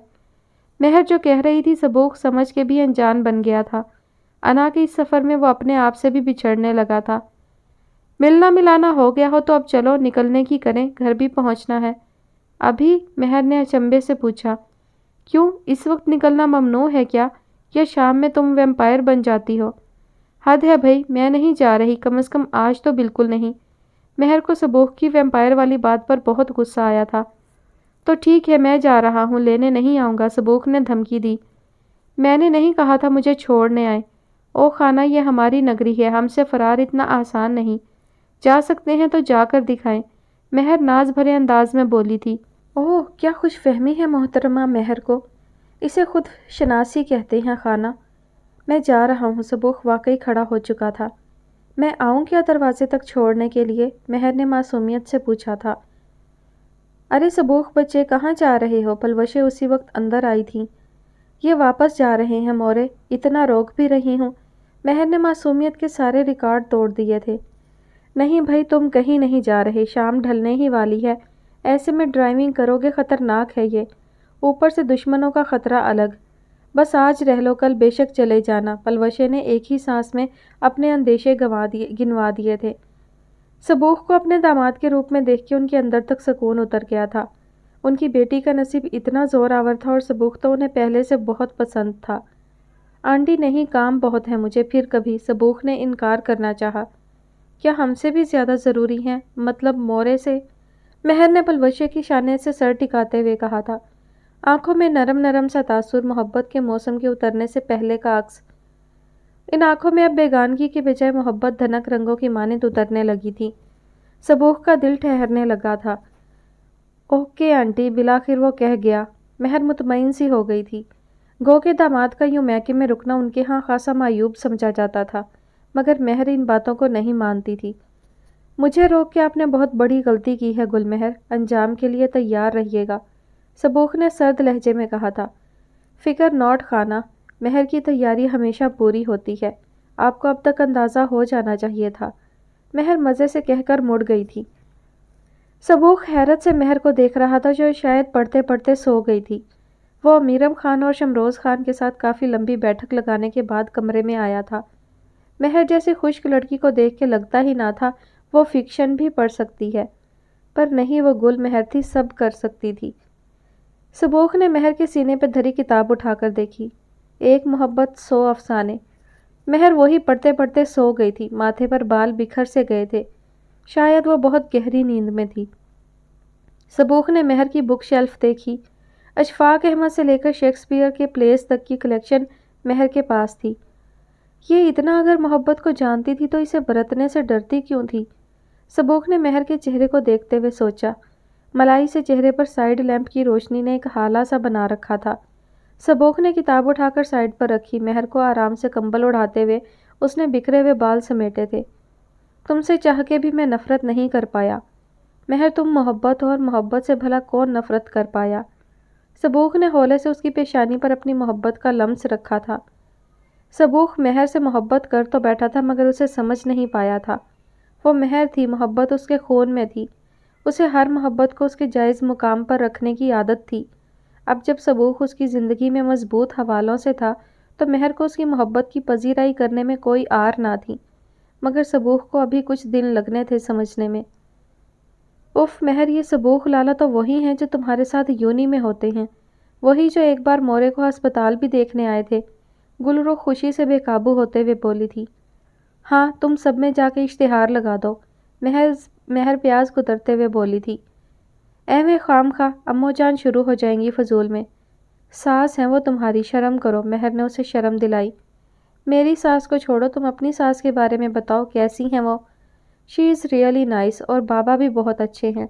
مہر جو کہہ رہی تھی سبوخ سمجھ کے بھی انجان بن گیا تھا۔ انا کے اس سفر میں وہ اپنے آپ سے بھی بچھڑنے لگا تھا۔ ملنا ملانا ہو گیا ہو تو اب چلو نکلنے کی کریں، گھر بھی پہنچنا ہے۔ ابھی؟ مہر نے اچنبھے سے پوچھا۔ کیوں، اس وقت نکلنا ممنوع ہے کیا؟ یا شام میں تم ویمپائر بن جاتی ہو؟ حد ہے بھائی، میں نہیں جا رہی، کم از کم آج تو بالکل نہیں۔ مہر کو سبوخ کی ویمپائر والی بات پر بہت غصہ آیا تھا۔ تو ٹھیک ہے، میں جا رہا ہوں، لینے نہیں آؤں گا، سبوخ نے دھمکی دی۔ میں نے نہیں کہا تھا مجھے چھوڑنے آئے۔ او خانہ، یہ ہماری نگری ہے، ہم سے فرار اتنا آسان نہیں، جا سکتے ہیں تو جا کر دکھائیں، مہر ناز بھرے انداز میں بولی تھی۔ اوہ، کیا خوش فہمی ہے محترمہ مہر کو، اسے خود شناسی کہتے ہیں خانہ۔ میں جا رہا ہوں، سبوخ واقعی کھڑا ہو چکا تھا۔ میں آؤں کیا دروازے تک چھوڑنے کے لیے؟ مہر نے معصومیت سے پوچھا تھا۔ ارے سبوخ بچے، کہاں جا رہے ہو؟ پلوشیں اسی وقت اندر آئی تھیں۔ یہ واپس جا رہے ہیں مورے، اتنا روک بھی رہی ہوں۔ مہر نے معصومیت کے سارے ریکارڈ توڑ دیے تھے۔ نہیں بھائی، تم کہیں نہیں جا رہے، شام ڈھلنے ہی والی ہے، ایسے میں ڈرائیونگ کرو گے، خطرناک ہے یہ، اوپر سے دشمنوں کا خطرہ الگ۔ بس آج رہ لو، کل بے شک چلے جانا۔ پلوشے نے ایک ہی سانس میں اپنے اندیشے گنوا دیے تھے۔ سبوخ کو اپنے داماد کے روپ میں دیکھ کے ان کے اندر تک سکون اتر گیا تھا۔ ان کی بیٹی کا نصیب اتنا زور آور تھا اور سبوخ تو انہیں پہلے سے بہت پسند تھا۔ آنٹی نہیں، کام بہت ہے مجھے، پھر کبھی۔ سبوخ نے انکار کرنا چاہا۔ کیا ہم سے بھی زیادہ ضروری ہیں؟ مطلب مورے سے؟ مہر نے پلوشے کی شانے سے سر ٹکاتے ہوئے کہا تھا، آنکھوں میں نرم نرم سا تاثر، محبت کے موسم کے اترنے سے پہلے کا عکس۔ ان آنکھوں میں اب بیگانگی کے بجائے محبت دھنک رنگوں کی مانند اترنے لگی تھی۔ سبوخ کا دل ٹھہرنے لگا تھا۔ اوکے آنٹی، بالآخر وہ کہہ گیا۔ مہر مطمئن سی ہو گئی تھی۔ گو کے داماد کا یوں میکے میں رکنا ان کے ہاں خاصا معیوب سمجھا جاتا تھا، مگر مہر ان باتوں کو نہیں مانتی تھی۔ مجھے روک کے آپ نے بہت بڑی غلطی کی ہے گل مہر، انجام کے لیے تیار رہیے گا، سبوخ نے سرد لہجے میں کہا تھا۔ فکر نوٹ خانہ، مہر کی تیاری ہمیشہ پوری ہوتی ہے، آپ کو اب تک اندازہ ہو جانا چاہیے تھا۔ مہر مزے سے کہہ کر مڑ گئی تھی۔ سبوخ حیرت سے مہر کو دیکھ رہا تھا، جو شاید پڑھتے پڑھتے سو گئی تھی۔ وہ امیرم خان اور شمروز خان کے ساتھ کافی لمبی بیٹھک لگانے کے بعد کمرے میں آیا تھا۔ مہر جیسی خشک لڑکی کو دیکھ کے لگتا ہی نہ تھا وہ فکشن بھی پڑھ سکتی ہے، پر نہیں، وہ گل مہر تھی، سب کر سکتی تھی۔ سبوخ نے مہر کے سینے پہ دھری کتاب اٹھا کر دیکھی، ایک محبت 100 افسانے۔ مہر وہی پڑھتے پڑھتے سو گئی تھی، ماتھے پر بال بکھر سے گئے تھے، شاید وہ بہت گہری نیند میں تھی۔ سبوخ نے مہر کی بک شیلف دیکھی، اشفاق احمد سے لے کر شیکسپیئر کے پلیز تک کی کلیکشن مہر کے پاس تھی۔ یہ اتنا اگر محبت کو جانتی تھی تو اسے برتنے سے ڈرتی کیوں تھی؟ سبوخ نے مہر کے چہرے کو دیکھتے ہوئے سوچا، ملائی سے چہرے پر سائیڈ لیمپ کی روشنی نے ایک ہالہ سا بنا رکھا تھا۔ سبوخ نے کتاب اٹھا کر سائیڈ پر رکھی، مہر کو آرام سے کمبل اڑھاتے ہوئے اس نے بکھرے ہوئے بال سمیٹے تھے۔ تم سے چاہ کے بھی میں نفرت نہیں کر پایا مہر، تم محبت ہو اور محبت سے بھلا کون نفرت کر پایا؟ سبوخ نے ہولے سے اس کی پیشانی پر اپنی محبت کا لمس رکھا تھا۔ سبوخ مہر سے محبت کر تو بیٹھا تھا مگر اسے سمجھ نہیں پایا تھا۔ وہ مہر تھی، محبت اس کے خون میں تھی، اسے ہر محبت کو اس کے جائز مقام پر رکھنے کی عادت تھی۔ اب جب سبوخ اس کی زندگی میں مضبوط حوالوں سے تھا تو مہر کو اس کی محبت کی پذیرائی کرنے میں کوئی آر نہ تھی، مگر سبوخ کو ابھی کچھ دن لگنے تھے سمجھنے میں۔ اف مہر، یہ سبوخ لالا تو وہی ہیں جو تمہارے ساتھ یونی میں ہوتے ہیں، وہی جو ایک بار مورے کو ہسپتال بھی دیکھنے آئے تھے، گلرو خوشی سے بے قابو ہوتے ہوئے بولی تھی۔ ہاں، تم سب میں جا کے اشتہار لگا دو، مہر پیاز کترتے ہوئے بولی تھی۔ ایویں خام خواہ امو جان شروع ہو جائیں گی فضول میں، ساس ہیں وہ تمہاری، شرم کرو، مہر نے اسے شرم دلائی۔ میری ساس کو چھوڑو، تم اپنی ساس کے بارے میں بتاؤ، کیسی ہیں وہ؟ شی از ریئلی نائس، اور بابا بھی بہت اچھے ہیں۔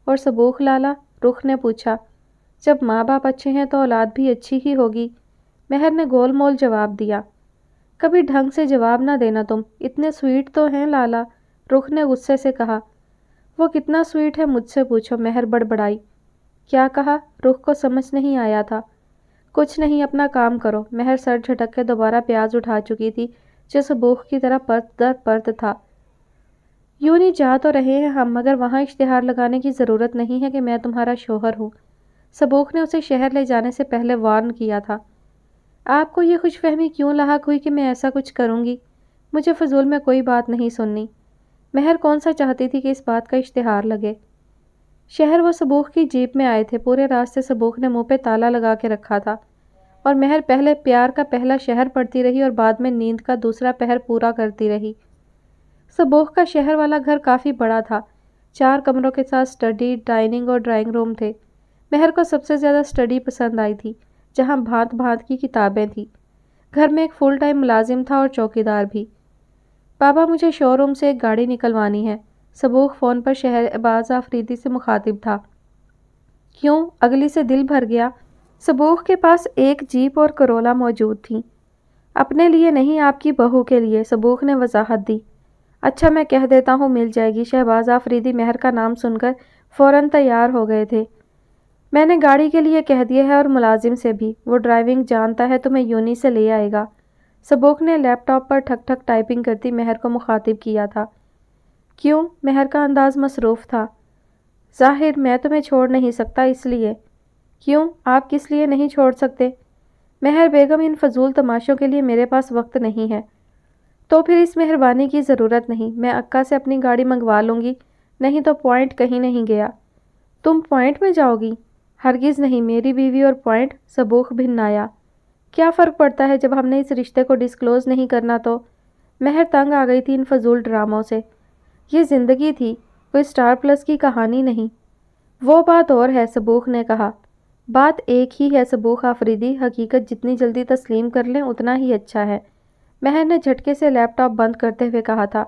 اور سبوخ لالا؟ رخ نے پوچھا۔ جب ماں باپ اچھے ہیں تو اولاد بھی اچھی ہی ہوگی، مہر نے گول مول جواب دیا۔ کبھی ڈھنگ سے جواب نہ دینا تم، اتنے سویٹ تو ہیں لالا، رخ نے غصے سے کہا۔ وہ کتنا سویٹ ہے مجھ سے پوچھو، مہر بڑبڑائی۔ کیا کہا؟ رخ کو سمجھ نہیں آیا تھا۔ کچھ نہیں، اپنا کام کرو، مہر سر جھٹک کے دوبارہ پیاز اٹھا چکی تھی جو سبوخ کی طرح پرت در پرت تھا۔ یوں نہیں جا تو رہے ہیں ہم، مگر وہاں اشتہار لگانے کی ضرورت نہیں ہے کہ میں تمہارا شوہر ہوں، سبوخ نے اسے شہر لے جانے سے پہلے وارن کیا تھا۔ آپ کو یہ خوش فہمی کیوں لاحق ہوئی کہ میں ایسا کچھ کروں گی؟ مجھے فضول میں کوئی بات نہیں سننی۔ مہر کون سا چاہتی تھی کہ اس بات کا اشتہار لگے؟ شہر وہ سبوخ کی جیپ میں آئے تھے، پورے راستے سبوخ نے منہ پہ تالا لگا کے رکھا تھا، اور مہر پہلے پیار کا پہلا شہر پڑھتی رہی اور بعد میں نیند کا دوسرا پہر پورا کرتی رہی۔ سبوخ کا شہر والا گھر کافی بڑا تھا، 4 کمروں کے ساتھ اسٹڈی، ڈائننگ اور ڈرائنگ روم تھے۔ مہر کو سب سے زیادہ اسٹڈی پسند آئی تھی، جہاں بھانت بھانت کی کتابیں تھیں۔ گھر میں ایک فل ٹائم ملازم تھا اور چوکیدار بھی۔ بابا، مجھے شو روم سے ایک گاڑی نکلوانی ہے، سبوخ فون پر شہباز آفریدی سے مخاطب تھا۔ کیوں؟ اگلی سے دل بھر گیا۔ سبوخ کے پاس ایک جیپ اور کرولا موجود تھیں۔ اپنے لیے نہیں، آپ کی بہو کے لیے، سبوخ نے وضاحت دی۔ اچھا میں کہہ دیتا ہوں مل جائے گی۔ شہباز آفریدی مہر کا نام سن کر فوراً تیار ہو گئے تھے۔ میں نے گاڑی کے لیے کہہ دیا ہے اور ملازم سے بھی، وہ ڈرائیونگ جانتا ہے، تمہیں یونی سے لے آئے گا۔ سبوخ نے لیپ ٹاپ پر ٹھک ٹھک ٹائپنگ کرتی مہر کو مخاطب کیا تھا۔ کیوں؟ مہر کا انداز مصروف تھا۔ ظاہر میں تمہیں چھوڑ نہیں سکتا اس لیے۔ کیوں؟ آپ کس لیے نہیں چھوڑ سکتے؟ مہر بیگم ان فضول تماشوں کے لیے میرے پاس وقت نہیں ہے۔ تو پھر اس مہربانی کی ضرورت نہیں، میں اکا سے اپنی گاڑی منگوا لوں گی، نہیں تو پوائنٹ کہیں نہیں گیا۔ تم پوائنٹ میں جاؤ گی؟ ہرگز نہیں، میری بیوی اور پوائنٹ۔ سبوخ بھنایا۔ کیا فرق پڑتا ہے جب ہم نے اس رشتے کو ڈسکلوز نہیں کرنا تو؟ مہر تنگ آ گئی تھی ان فضول ڈراموں سے۔ یہ زندگی تھی، کوئی سٹار پلس کی کہانی نہیں۔ وہ بات اور ہے، سبوخ نے کہا۔ بات ایک ہی ہے سبوخ آفریدی، حقیقت جتنی جلدی تسلیم کر لیں اتنا ہی اچھا ہے۔ مہر نے جھٹکے سے لیپ ٹاپ بند کرتے ہوئے کہا تھا۔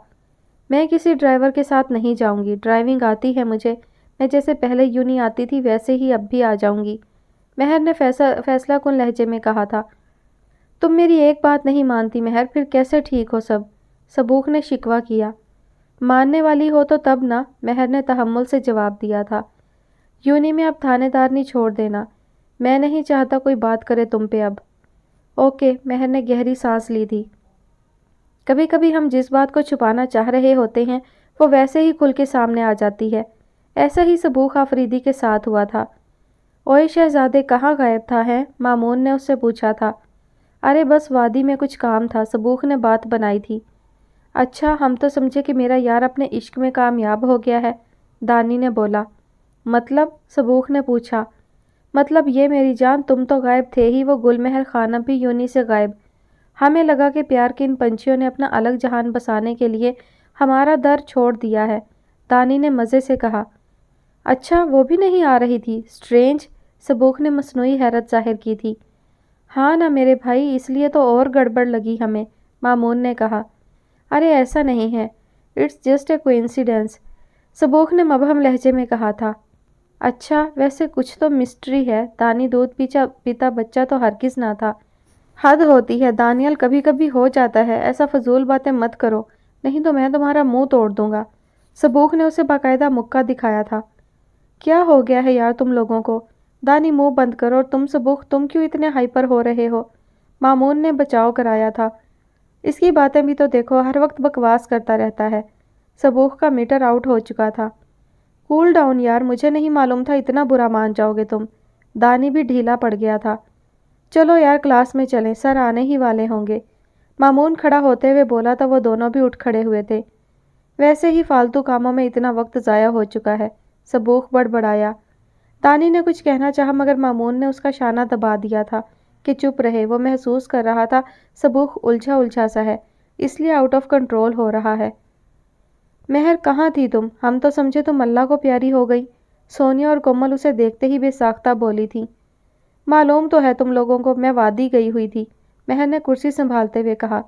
میں کسی ڈرائیور کے ساتھ نہیں جاؤں گی، ڈرائیونگ آتی ہے مجھے، میں جیسے پہلے یونی آتی تھی ویسے ہی اب بھی آ جاؤں گی، مہر نے فیصلہ کن لہجے میں کہا تھا۔ تم میری ایک بات نہیں مانتی مہر، پھر کیسے ٹھیک ہو سب؟ سبوخ نے شکوہ کیا۔ ماننے والی ہو تو تب نہ، مہر نے تحمل سے جواب دیا تھا۔ یونی میں اب تھانے دارنی چھوڑ دینا، میں نہیں چاہتا کوئی بات کرے تم پہ اب۔ اوکے، مہر نے گہری سانس لی تھی۔ کبھی کبھی ہم جس بات کو چھپانا چاہ رہے ہوتے ہیں وہ ویسے ہی کھل کے سامنے آ جاتی ہے۔ ایسا ہی سبوخ آفریدی کے ساتھ ہوا تھا۔ اوئے شہزادے کہاں غائب تھا ہے؟ مامون نے اس سے پوچھا تھا۔ ارے بس وادی میں کچھ کام تھا، سبوخ نے بات بنائی تھی۔ اچھا، ہم تو سمجھے کہ میرا یار اپنے عشق میں کامیاب ہو گیا ہے، دانی نے بولا۔ مطلب؟ سبوخ نے پوچھا۔ مطلب یہ میری جان، تم تو غائب تھے ہی، وہ گل مہر خانم بھی یونی سے غائب۔ ہمیں لگا کہ پیار کے ان پنچھیوں نے اپنا الگ جہان بسانے کے لیے ہمارا در چھوڑ دیا ہے، دانی نے مزے سے کہا۔ اچھا، وہ بھی نہیں آ رہی تھی؟ اسٹرینج، سبوخ نے مصنوعی حیرت ظاہر کی تھی۔ ہاں نا میرے بھائی، اس لیے تو اور گڑبڑ لگی ہمیں، مامون نے کہا۔ ارے ایسا نہیں ہے، اٹس جسٹ اے کوئنسیڈنس، سبوخ نے مبہم لہجے میں کہا تھا۔ اچھا، ویسے کچھ تو مسٹری ہے، دانی دودھ پیتا بچہ تو ہرگز نہ تھا۔ حد ہوتی ہے دانیل، کبھی کبھی ہو جاتا ہے، ایسا فضول باتیں مت کرو، نہیں تو میں تمہارا منہ توڑ دوں گا۔ سبوخ نے اسے باقاعدہ مکہ دکھایا تھا۔ کیا ہو گیا ہے یار تم لوگوں کو؟ دانی منہ بند کرو، اور تم سبوخ تم کیوں اتنے ہائپر ہو رہے ہو؟ مامون نے بچاؤ کرایا تھا۔ اس کی باتیں بھی تو دیکھو، ہر وقت بکواس کرتا رہتا ہے۔ سبوخ کا میٹر آؤٹ ہو چکا تھا۔ کول ڈاؤن یار، مجھے نہیں معلوم تھا اتنا برا مان جاؤ گے تم۔ دانی بھی ڈھیلا پڑ گیا تھا۔ چلو یار کلاس میں چلیں، سر آنے ہی والے ہوں گے۔ مامون کھڑا ہوتے ہوئے بولا تو وہ دونوں بھی اٹھ کھڑے ہوئے تھے۔ ویسے ہی فالتو کاموں میں اتنا وقت ضائع ہو چکا ہے، سبوخ بڑبڑایا۔ دانی نے کچھ کہنا چاہا مگر مامون نے اس کا شانہ دبا دیا تھا کہ چپ رہے۔ وہ محسوس کر رہا تھا سبوخ الجھا الجھا سا ہے، اس لیے آؤٹ آف کنٹرول ہو رہا ہے۔ مہر کہاں تھی تم؟ ہم تو سمجھے تم اللہ کو پیاری ہو گئی، سونیا اور کومل اسے دیکھتے ہی بے ساختہ بولی تھی۔ معلوم تو ہے تم لوگوں کو، میں وادی گئی ہوئی تھی، مہر نے کرسی سنبھالتے ہوئے کہا۔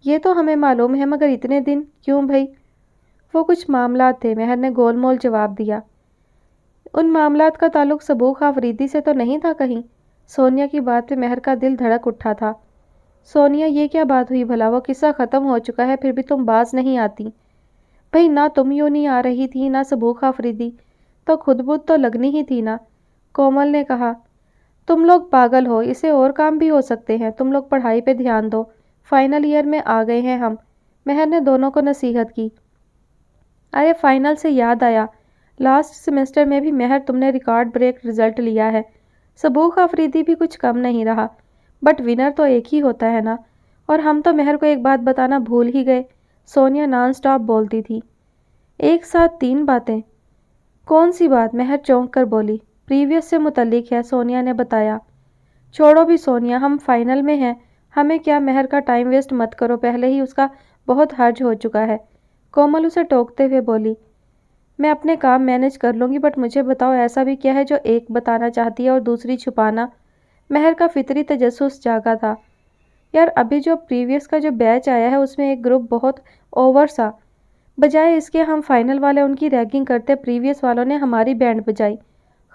یہ تو ہمیں معلوم ہے مگر اتنے دن کیوں بھائی؟ وہ کچھ معاملات تھے، مہر نے گول مول جواب دیا۔ ان معاملات کا تعلق سبوخ آفریدی سے تو نہیں تھا کہیں؟ سونیا کی بات پہ مہر کا دل دھڑک اٹھا تھا۔ سونیا، یہ کیا بات ہوئی بھلا؟ وہ قصہ ختم ہو چکا ہے، پھر بھی تم باز نہیں آتی۔ بھئی نہ تم یوں نہیں آ رہی تھی نہ سبوخ آفریدی، تو خود بدھ تو لگنی ہی تھی نا، کومل نے کہا۔ تم لوگ پاگل ہو، اسے اور کام بھی ہو سکتے ہیں، تم لوگ پڑھائی پہ دھیان دو، فائنل ایئر میں آ گئے ہیں ہم، مہر نے دونوں کو نصیحت کی۔ ارے فائنل سے یاد آیا، لاسٹ سیمسٹر میں بھی مہر تم نے ریکارڈ بریک رزلٹ لیا ہے، سبوخ آفریدی بھی کچھ کم نہیں رہا، بٹ ونر تو ایک ہی ہوتا ہے نا، اور ہم تو مہر کو ایک بات بتانا بھول ہی گئے، سونیا نان سٹاپ بولتی تھی۔ ایک ساتھ 3 باتیں؟ کون سی بات؟ مہر چونک کر بولی۔ پریویس سے متعلق ہے، سونیا نے بتایا۔ چھوڑو بھی سونیا، ہم فائنل میں ہیں، ہمیں کیا، مہر کا ٹائم ویسٹ مت کرو، پہلے ہی اس کا بہت حرج ہو چکا ہے، کومل اسے ٹوکتے ہوئے بولی۔ میں اپنے کام مینج کر لوں گی، بٹ مجھے بتاؤ ایسا بھی کیا ہے جو ایک بتانا چاہتی ہے اور دوسری چھپانا؟ مہر کا فطری تجسس جاگا تھا۔ یار ابھی جو پریویس کا جو بیچ آیا ہے اس میں ایک گروپ بہت اوور سا، بجائے اس کے ہم فائنل والے ان کی ریگنگ کرتے، پریویس والوں نے ہماری بینڈ بجائی،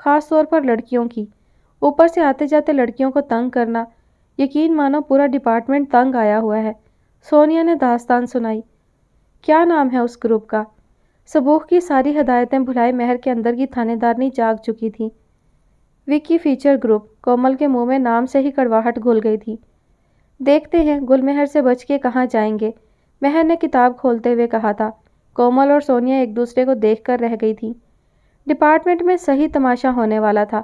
خاص طور پر لڑکیوں کی، اوپر سے آتے جاتے لڑکیوں کو تنگ کرنا، یقین مانو پورا ڈپارٹمنٹ تنگ آیا ہوا ہے، سونیا نے داستان سنائی۔ کیا نام ہے اس گروپ کا؟ سبوخ کی ساری ہدایتیں بھلائے مہر کے اندر کی تھانے دارنی جاگ چکی تھی۔ وکی فیچر گروپ۔ کومل کے منہ میں نام سے ہی کڑواہٹ گھل گئی تھی۔ دیکھتے ہیں گل مہر سے بچ کے کہاں جائیں گے، مہر نے کتاب کھولتے ہوئے کہا تھا۔ کومل اور سونیا ایک دوسرے کو دیکھ کر رہ گئی تھی۔ ڈپارٹمنٹ میں صحیح تماشا ہونے والا تھا۔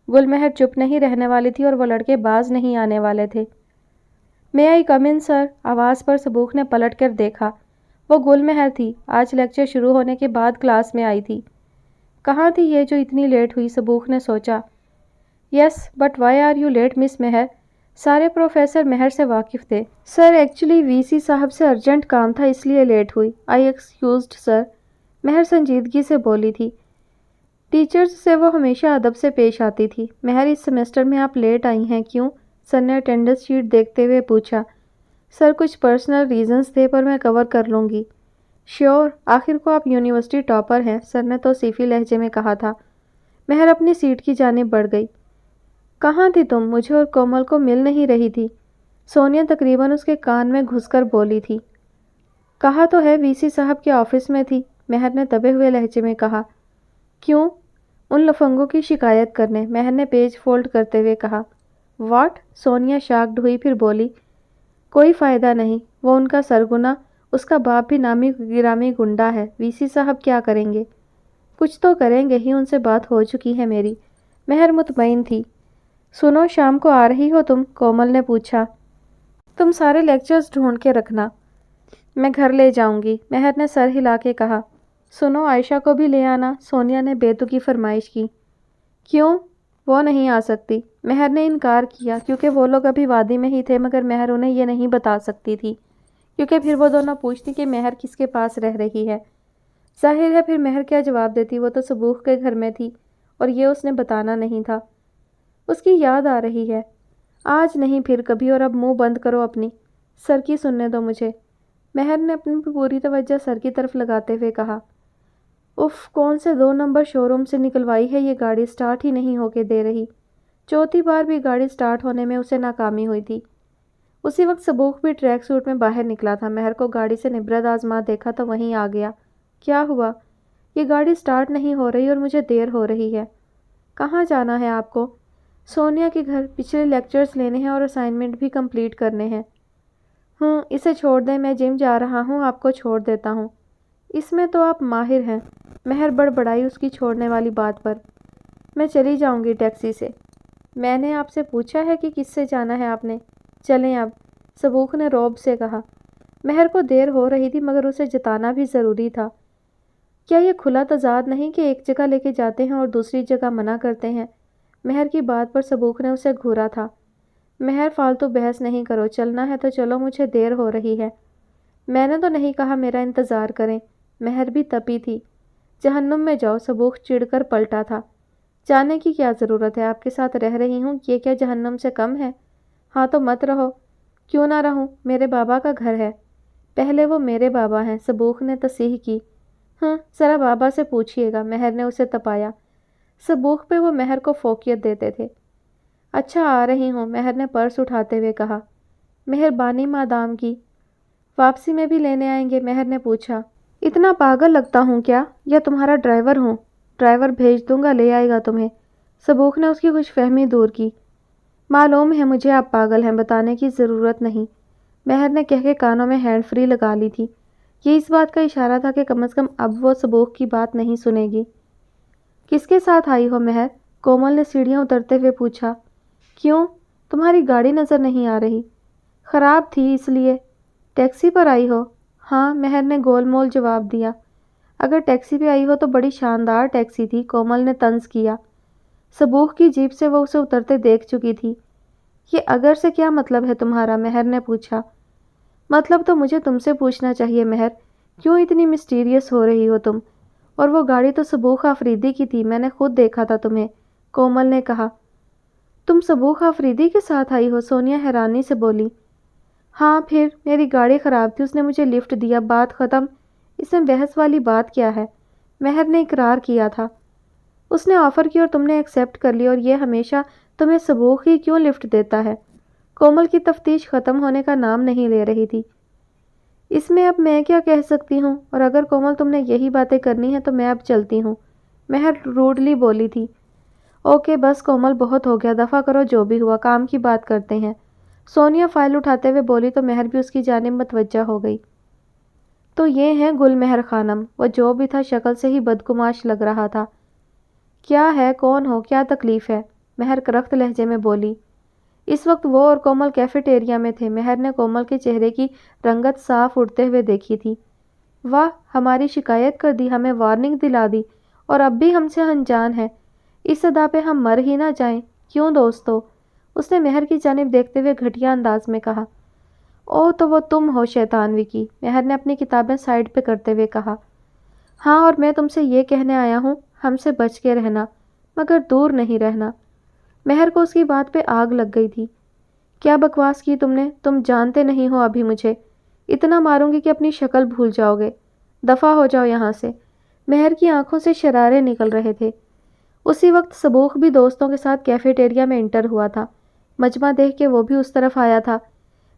گل مہر چپ نہیں رہنے والی تھی اور وہ لڑکے باز نہیں آنے والے تھے۔ مے آئی کم ان سر؟ آواز پر سبوخ نے پلٹ کر دیکھا۔ وہ گل مہر تھی، آج لیکچر شروع ہونے کے بعد کلاس میں آئی تھی۔ کہاں تھی یہ جو اتنی لیٹ ہوئی؟ سبوخ نے سوچا۔ Yes but why are you late miss Mehr? سارے پروفیسر مہر سے واقف تھے۔ سر ایکچولی وی سی صاحب سے ارجنٹ کام تھا اس لیے لیٹ ہوئی۔ آئی ایکسکیوزڈ سر، مہر سنجیدگی سے بولی تھی۔ ٹیچرز سے وہ ہمیشہ ادب سے پیش آتی تھی۔ مہر اس سیمسٹر میں آپ لیٹ آئی ہیں کیوں؟ سر نے اٹینڈنس شیٹ دیکھتے ہوئے پوچھا۔ سر کچھ پرسنل ریزنز تھے پر میں کور کر لوں گی۔ شیور، آخر کو آپ یونیورسٹی ٹاپر ہیں، سر نے توصیفی لہجے میں کہا تھا۔ مہر اپنی سیٹ کی جانب بڑھ گئی۔ کہاں تھی تم؟ مجھے اور کومل کو مل نہیں رہی تھی۔ سونیا تقریباً اس کے کان میں گھس کر بولی تھی۔ کہا تو ہے وی سی صاحب کے آفس میں تھی، مہر نے دبے ہوئے لہجے میں کہا۔ کیوں؟ ان لفنگوں کی شکایت کرنے، مہر نے پیج فولڈ کرتے ہوئے کہا۔ واٹ؟ سونیا شاکڈ ہوئی، پھر بولی۔ کوئی فائدہ نہیں، وہ ان کا سرگنا، اس کا باپ بھی نامی گرامی گنڈا ہے، وی سی صاحب کیا کریں گے؟ کچھ تو کریں گے ہی، ان سے بات ہو چکی ہے میری، مہر مطمئن تھی۔ سنو، شام کو آ رہی ہو تم؟ کومل نے پوچھا۔ تم سارے لیکچرز ڈھونڈ کے رکھنا، میں گھر لے جاؤں گی، مہر نے سر ہلا کے کہا۔ سنو، عائشہ کو بھی لے آنا، سونیا نے بیتکی فرمائش کی۔ کیوں؟ وہ نہیں آ سکتی، مہر نے انکار کیا، کیونکہ وہ لوگ ابھی وادی میں ہی تھے، مگر مہر انہیں یہ نہیں بتا سکتی تھی، کیونکہ پھر وہ دونوں پوچھتی کہ مہر کس کے پاس رہ رہی ہے۔ ظاہر ہے پھر مہر کیا جواب دیتی، وہ تو سبوخ کے گھر میں تھی اور یہ اس نے بتانا نہیں تھا۔ اس کی یاد آ رہی ہے۔ آج نہیں پھر کبھی، اور اب منہ بند کرو اپنی، سر کی سننے دو مجھے، مہر نے اپنی پوری توجہ سر کی طرف لگاتے ہوئے کہا۔ اف، کون سے 2 نمبر شو روم سے نکلوائی ہے یہ گاڑی، سٹارٹ ہی نہیں ہو کے دے رہی۔ چوتھی بار بھی گاڑی سٹارٹ ہونے میں اسے ناکامی ہوئی تھی۔ اسی وقت سبوخ بھی ٹریک سوٹ میں باہر نکلا تھا۔ مہر کو گاڑی سے نبرد آزما دیکھا تو وہیں آ گیا۔ کیا ہوا؟ یہ گاڑی سٹارٹ نہیں ہو رہی اور مجھے دیر ہو رہی ہے۔ کہاں جانا ہے آپ کو؟ سونیا کے گھر، پچھلے لیکچرز لینے ہیں اور اسائنمنٹ بھی کمپلیٹ کرنے ہیں۔ اسے چھوڑ دیں، میں جم جا رہا ہوں، آپ کو چھوڑ دیتا ہوں۔ اس میں تو آپ ماہر ہیں، مہر بڑبڑائی اس کی چھوڑنے والی بات پر۔ میں چلی جاؤں گی ٹیکسی سے۔ میں نے آپ سے پوچھا ہے کہ کس سے جانا ہے آپ نے؟ چلیں اب، سبوخ نے رعب سے کہا۔ مہر کو دیر ہو رہی تھی مگر اسے جتانا بھی ضروری تھا۔ کیا یہ کھلا تضاد نہیں کہ ایک جگہ لے کے جاتے ہیں اور دوسری جگہ منع کرتے ہیں؟ مہر کی بات پر سبوخ نے اسے گھورا تھا۔ مہر فالتو بحث نہیں کرو، چلنا ہے تو چلو، مجھے دیر ہو رہی ہے۔ میں نے تو نہیں کہا میرا انتظار کریں، مہر بھی تپی تھی۔ جہنم میں جاؤ، سبوخ چڑ کر پلٹا تھا۔ جانے کی کیا ضرورت ہے، آپ کے ساتھ رہ رہی ہوں، یہ کیا جہنم سے کم ہے؟ ہاں تو مت رہو۔ کیوں نہ رہوں؟ میرے بابا کا گھر ہے۔ پہلے وہ میرے بابا ہیں، سبوخ نے تصحیح کی۔ ذرا بابا سے پوچھئے گا، مہر نے اسے تپایا۔ سبوخ پہ وہ مہر کو فوقیت دیتے تھے۔ اچھا آ رہی ہوں، مہر نے پرس اٹھاتے ہوئے کہا۔ مہربانی مادام کی۔ واپسی میں بھی لینے آئیں گے؟ مہر نے پوچھا۔ اتنا پاگل لگتا ہوں کیا؟ یا تمہارا ڈرائیور ہوں؟ ڈرائیور بھیج دوں گا، لے آئے گا تمہیں۔ سبوخ نے اس کی خوش فہمی دور کی۔ معلوم ہے مجھے آپ پاگل ہیں، بتانے کی ضرورت نہیں، مہر نے کہہ کے کانوں میں ہینڈ فری لگا لی تھی۔ یہ اس بات کا اشارہ تھا کہ کم از کم اب وہ سبوخ کی بات نہیں سنے گی۔ کس کے ساتھ آئی ہو مہر؟ کومل نے سیڑھیاں اترتے ہوئے پوچھا۔ کیوں؟ تمہاری گاڑی نظر نہیں آ رہی؟ خراب تھی اس لیے۔ ٹیکسی پر آئی ہو؟ ہاں، مہر نے گول مول جواب دیا۔ اگر ٹیکسی پہ آئی ہو تو بڑی شاندار ٹیکسی تھی، کومل نے طنز کیا۔ سبوخ کی جیپ سے وہ اسے اترتے دیکھ چکی تھی۔ یہ اگر سے کیا مطلب ہے تمہارا؟ مہر نے پوچھا۔ مطلب تو مجھے تم سے پوچھنا چاہیے مہر، کیوں اتنی مسٹیریس ہو رہی ہو تم؟ اور وہ گاڑی تو سبوخ آفریدی کی تھی، میں نے خود دیکھا تھا تمہیں، کومل نے کہا۔ تم سبوخ آفریدی کے ساتھ آئی ہو؟ سونیا حیرانی سے بولی۔ ہاں پھر، میری گاڑی خراب تھی، اس نے مجھے لفٹ دیا، بات ختم، اس میں بحث والی بات کیا ہے؟ مہر نے اقرار کیا تھا۔ اس نے آفر کی اور تم نے ایکسیپٹ کر لی، اور یہ ہمیشہ تمہیں سبوخ ہی کیوں لفٹ دیتا ہے؟ کومل کی تفتیش ختم ہونے کا نام نہیں لے رہی تھی۔ اس میں اب میں کیا کہہ سکتی ہوں، اور اگر کومل تم نے یہی باتیں کرنی ہیں تو میں اب چلتی ہوں، مہر روڈلی بولی تھی۔ اوکے بس کومل، بہت ہو گیا، دفع کرو، جو بھی ہوا کام کی بات کرتے ہیں۔ سونیا فائل اٹھاتے ہوئے بولی تو مہر بھی اس کی جانب متوجہ ہو گئی۔ تو یہ ہیں گل مہر خانم، وہ جو بھی تھا شکل سے ہی بدگماش لگ رہا تھا۔ کیا ہے، کون ہو، کیا تکلیف ہے؟ مہر کرخت لہجے میں بولی۔ اس وقت وہ اور کومل کیفیٹیریا میں تھے۔ مہر نے کومل کے چہرے کی رنگت صاف اٹھتے ہوئے دیکھی تھی۔ واہ، ہماری شکایت کر دی، ہمیں وارننگ دلا دی، اور اب بھی ہم سے انجان ہے۔ اس ادا پہ ہم مر ہی نہ جائیں، کیوں دوستو؟ اس نے مہر کی جانب دیکھتے ہوئے گھٹیا انداز میں کہا۔ او تو وہ تم ہو شیطان وکی، مہر نے اپنی کتابیں سائڈ پہ کرتے ہوئے کہا۔ ہاں، اور میں تم سے یہ کہنے آیا ہوں، ہم سے بچ کے رہنا، مگر دور نہیں رہنا۔ مہر کو اس کی بات پہ آگ لگ گئی تھی۔ کیا بکواس کی تم نے؟ تم جانتے نہیں ہو ابھی مجھے، اتنا ماروں گی کہ اپنی شکل بھول جاؤ گے۔ دفع ہو جاؤ یہاں سے۔ مہر کی آنکھوں سے شرارے نکل رہے تھے۔ اسی وقت صبوح بھی دوستوں کے ساتھ کیفیٹیریا میں انٹر ہوا تھا۔ مجمع دیکھ کے وہ بھی اس طرف آیا تھا۔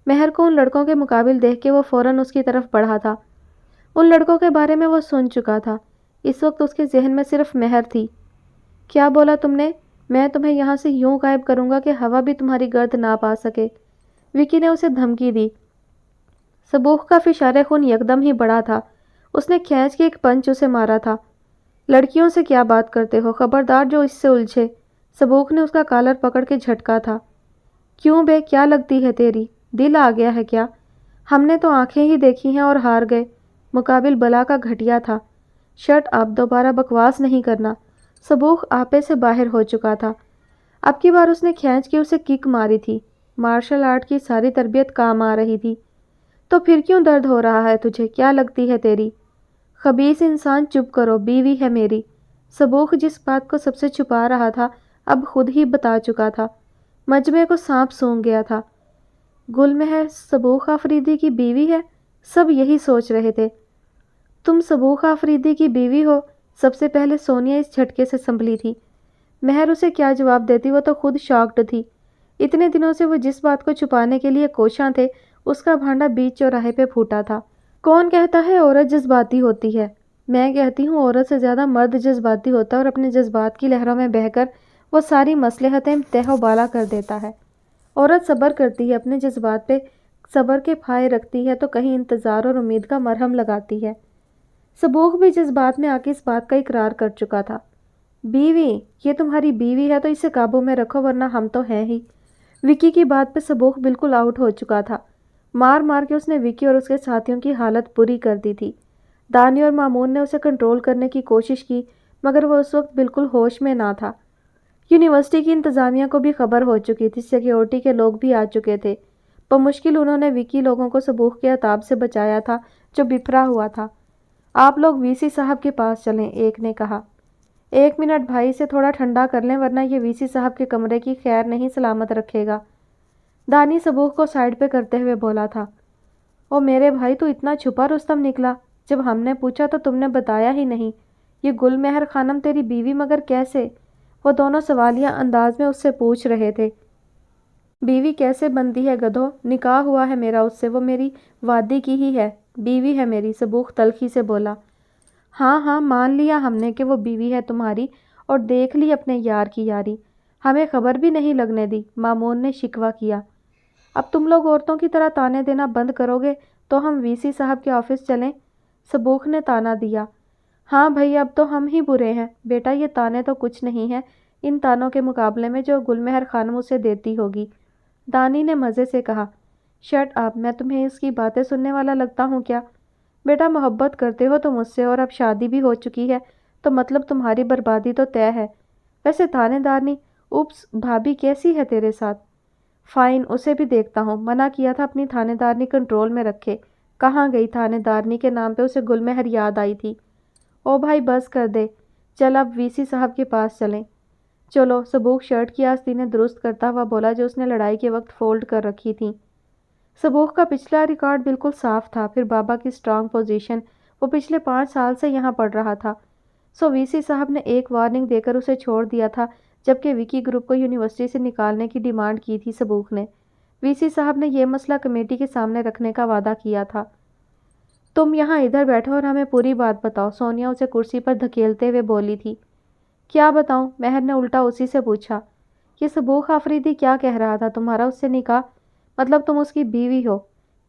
مہر کو ان لڑکوں کے مقابل دیکھ کے وہ فوراً اس کی طرف بڑھا تھا۔ ان لڑکوں کے بارے میں وہ سن چکا تھا۔ اس وقت اس کے ذہن میں صرف مہر تھی۔ کیا بولا تم نے؟ میں تمہیں یہاں سے یوں غائب کروں گا کہ ہوا بھی تمہاری گرد نہ پا سکے، وکی نے اسے دھمکی دی۔ صبوح کا فشار خون یکدم ہی بڑھا تھا۔ اس نے کھینچ کے ایک پنچ اسے مارا تھا۔ لڑکیوں سے کیا بات کرتے ہو، خبردار جو اس سے الجھے۔ صبوح نے اس کا کالر پکڑ کے جھٹکا تھا۔ کیوں بے، کیا لگتی ہے تیری؟ دل آ گیا ہے کیا؟ ہم نے تو آنکھیں ہی دیکھی ہیں اور ہار گئے۔ مقابل بلا کا گھٹیا تھا۔ شٹ اپ، دوبارہ بکواس نہیں کرنا۔ صبوح آپے سے باہر ہو چکا تھا۔ اب کی بار اس نے کھینچ کے اسے کک ماری تھی۔ مارشل آرٹ کی ساری تربیت کام آ رہی تھی۔ تو پھر کیوں درد ہو رہا ہے تجھے، کیا لگتی ہے تیری؟ خبیث انسان، چپ کرو، بیوی ہے میری۔ صبوح جس بات کو سب سے چھپا رہا تھا اب خود ہی بتا چکا تھا۔ مجمع کو سانپ سونگھ گیا تھا۔ گل مہر صبوح آفریدی کی بیوی ہے؟ سب یہی سوچ رہے تھے۔ تم صبوح آفریدی کی بیوی ہو؟ سب سے پہلے سونیا اس جھٹکے سے سنبھلی تھی۔ مہر اسے کیا جواب دیتی، وہ تو خود شاکڈ تھی۔ اتنے دنوں سے وہ جس بات کو چھپانے کے لیے کوشاں تھے، اس کا بھانڈا بیچ چوراہے پہ پھوٹا تھا۔ کون کہتا ہے عورت جذباتی ہوتی ہے؟ میں کہتی ہوں عورت سے زیادہ مرد جذباتی ہوتا ہے، اور اپنے جذبات کی لہروں میں بہہ کر وہ ساری مصلحتیں تہہ و بالا کر دیتا ہے۔ عورت صبر کرتی ہے، اپنے جذبات پہ صبر کے پھائے رکھتی ہے، تو کہیں انتظار اور امید کا مرہم لگاتی ہے۔ صبوح بھی جذبات میں آ کے اس بات کا اقرار کر چکا تھا۔ بیوی؟ یہ تمہاری بیوی ہے تو اسے قابو میں رکھو، ورنہ ہم تو ہیں ہی۔ وکی کی بات پہ صبوح بالکل آؤٹ ہو چکا تھا۔ مار مار کے اس نے وکی اور اس کے ساتھیوں کی حالت بری کر دی تھی۔ دانی اور مامون نے اسے کنٹرول کرنے کی کوشش کی، مگر وہ اس وقت بالکل ہوش میں نہ تھا۔ یونیورسٹی کی انتظامیہ کو بھی خبر ہو چکی تھی، سیکیورٹی کے لوگ بھی آ چکے تھے۔ بمشکل انہوں نے وکی لوگوں کو صبوح کے عتاب سے بچایا تھا جو بپھرا ہوا تھا۔ آپ لوگ وی سی صاحب کے پاس چلیں، ایک نے کہا۔ ایک منٹ بھائی، سے تھوڑا ٹھنڈا کر لیں، ورنہ یہ وی سی صاحب کے کمرے کی خیر نہیں سلامت رکھے گا۔ دانی صبوح کو سائڈ پہ کرتے ہوئے بولا تھا۔ او میرے بھائی، تو اتنا چھپا رستم نکلا، جب ہم نے پوچھا تو تم نے بتایا ہی نہیں۔ یہ گل مہر خانم تیری بیوی، مگر کیسے؟ وہ دونوں سوالیہ انداز میں اس سے پوچھ رہے تھے۔ بیوی کیسے بنتی ہے گدھو، نکاح ہوا ہے میرا اس سے، وہ میری وادی کی ہی ہے، بیوی ہے میری، صبوح تلخی سے بولا۔ ہاں ہاں، مان لیا ہم نے کہ وہ بیوی ہے تمہاری، اور دیکھ لی اپنے یار کی یاری، ہمیں خبر بھی نہیں لگنے دی، مامون نے شکوہ کیا۔ اب تم لوگ عورتوں کی طرح تانے دینا بند کرو گے تو ہم وی سی صاحب کے آفس چلیں، صبوح نے تانا دیا۔ ہاں بھائی، اب تو ہم ہی برے ہیں، بیٹا یہ تانے تو کچھ نہیں ہیں ان تانوں کے مقابلے میں جو گل مہر خانم اسے دیتی ہوگی، دانی نے مزے سے کہا۔ شٹ اپ، میں تمہیں اس کی باتیں سننے والا لگتا ہوں کیا؟ بیٹا محبت کرتے ہو تم اس سے، اور اب شادی بھی ہو چکی ہے، تو مطلب تمہاری بربادی تو طے ہے۔ ویسے تانے دارنی، اوپس، بھابھی کیسی ہے تیرے ساتھ؟ فائن، اسے بھی دیکھتا ہوں، منع کیا تھا اپنی تھانے دارنی کنٹرول میں رکھے، کہاں گئی تھانے دارنی کے نام پہ اسے گل مہر یاد آئی تھی۔ او بھائی بس کر دے، چل اب وی سی صاحب کے پاس چلیں۔ چلو، صبوح شرٹ کی آستینیں درست کرتا ہوا بولا جو اس نے لڑائی کے وقت فولڈ کر رکھی تھیں۔ صبوح کا پچھلا ریکارڈ بالکل صاف تھا، پھر بابا کی سٹرانگ پوزیشن، وہ پچھلے 5 سال سے یہاں پڑھ رہا تھا، سو وی سی صاحب نے ایک وارننگ دے کر اسے چھوڑ دیا تھا، جبکہ وکی گروپ کو یونیورسٹی سے نکالنے کی ڈیمانڈ کی تھی صبوح نے۔ وی سی صاحب نے یہ مسئلہ کمیٹی کے سامنے رکھنے کا وعدہ کیا تھا۔ تم یہاں ادھر بیٹھو اور ہمیں پوری بات بتاؤ، سونیا اسے کرسی پر دھکیلتے ہوئے بولی تھی۔ کیا بتاؤں؟ مہر نے الٹا اسی سے پوچھا۔ یہ سبوخ آفریدی کیا کہہ رہا تھا؟ تمہارا اس سے نکاح؟ مطلب تم اس کی بیوی ہو؟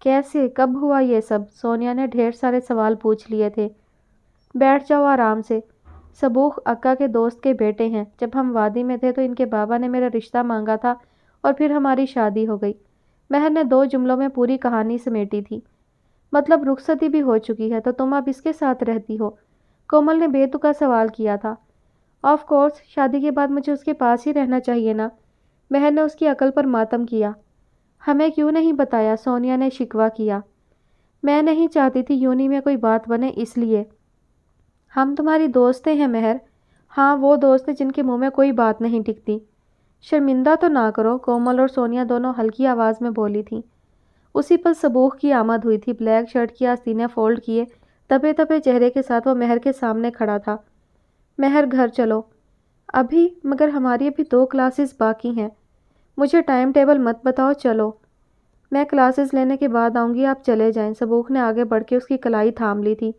کیسے؟ کب ہوا یہ سب؟ سونیا نے ڈھیر سارے سوال پوچھ لیے تھے۔ بیٹھ جاؤ آرام سے۔ سبوخ اکا کے دوست کے بیٹے ہیں۔ جب ہم وادی میں تھے تو ان کے بابا نے میرا رشتہ مانگا تھا اور پھر ہماری شادی ہو گئی۔ مہر نے 2 جملوں میں پوری کہانی سمیٹی تھی۔ مطلب رخصتی بھی ہو چکی ہے تو تم اب اس کے ساتھ رہتی ہو؟ کومل نے بے تکا سوال کیا تھا۔ آف کورس، شادی کے بعد مجھے اس کے پاس ہی رہنا چاہیے نا۔ مہر نے اس کی عقل پر ماتم کیا۔ ہمیں کیوں نہیں بتایا؟ سونیا نے شکوہ کیا۔ میں نہیں چاہتی تھی یونی میں کوئی بات بنے، اس لیے۔ ہم تمہاری دوستیں ہیں مہر۔ ہاں، وہ دوست جن کے منہ میں کوئی بات نہیں ٹکتی۔ شرمندہ تو نہ کرو، کومل اور سونیا دونوں ہلکی آواز میں بولی تھیں۔ اسی پل سبوخ کی آمد ہوئی تھی۔ بلیک شرٹ کی آستینیں فولڈ کیے تپے تپے چہرے کے ساتھ وہ مہر کے سامنے کھڑا تھا۔ مہر، گھر چلو۔ ابھی؟ مگر ہماری ابھی 2 کلاسز باقی ہیں۔ مجھے ٹائم ٹیبل مت بتاؤ، چلو۔ میں کلاسز لینے کے بعد آؤں گی، آپ چلے جائیں۔ سبوخ نے آگے بڑھ کے اس کی کلائی تھام لی تھی۔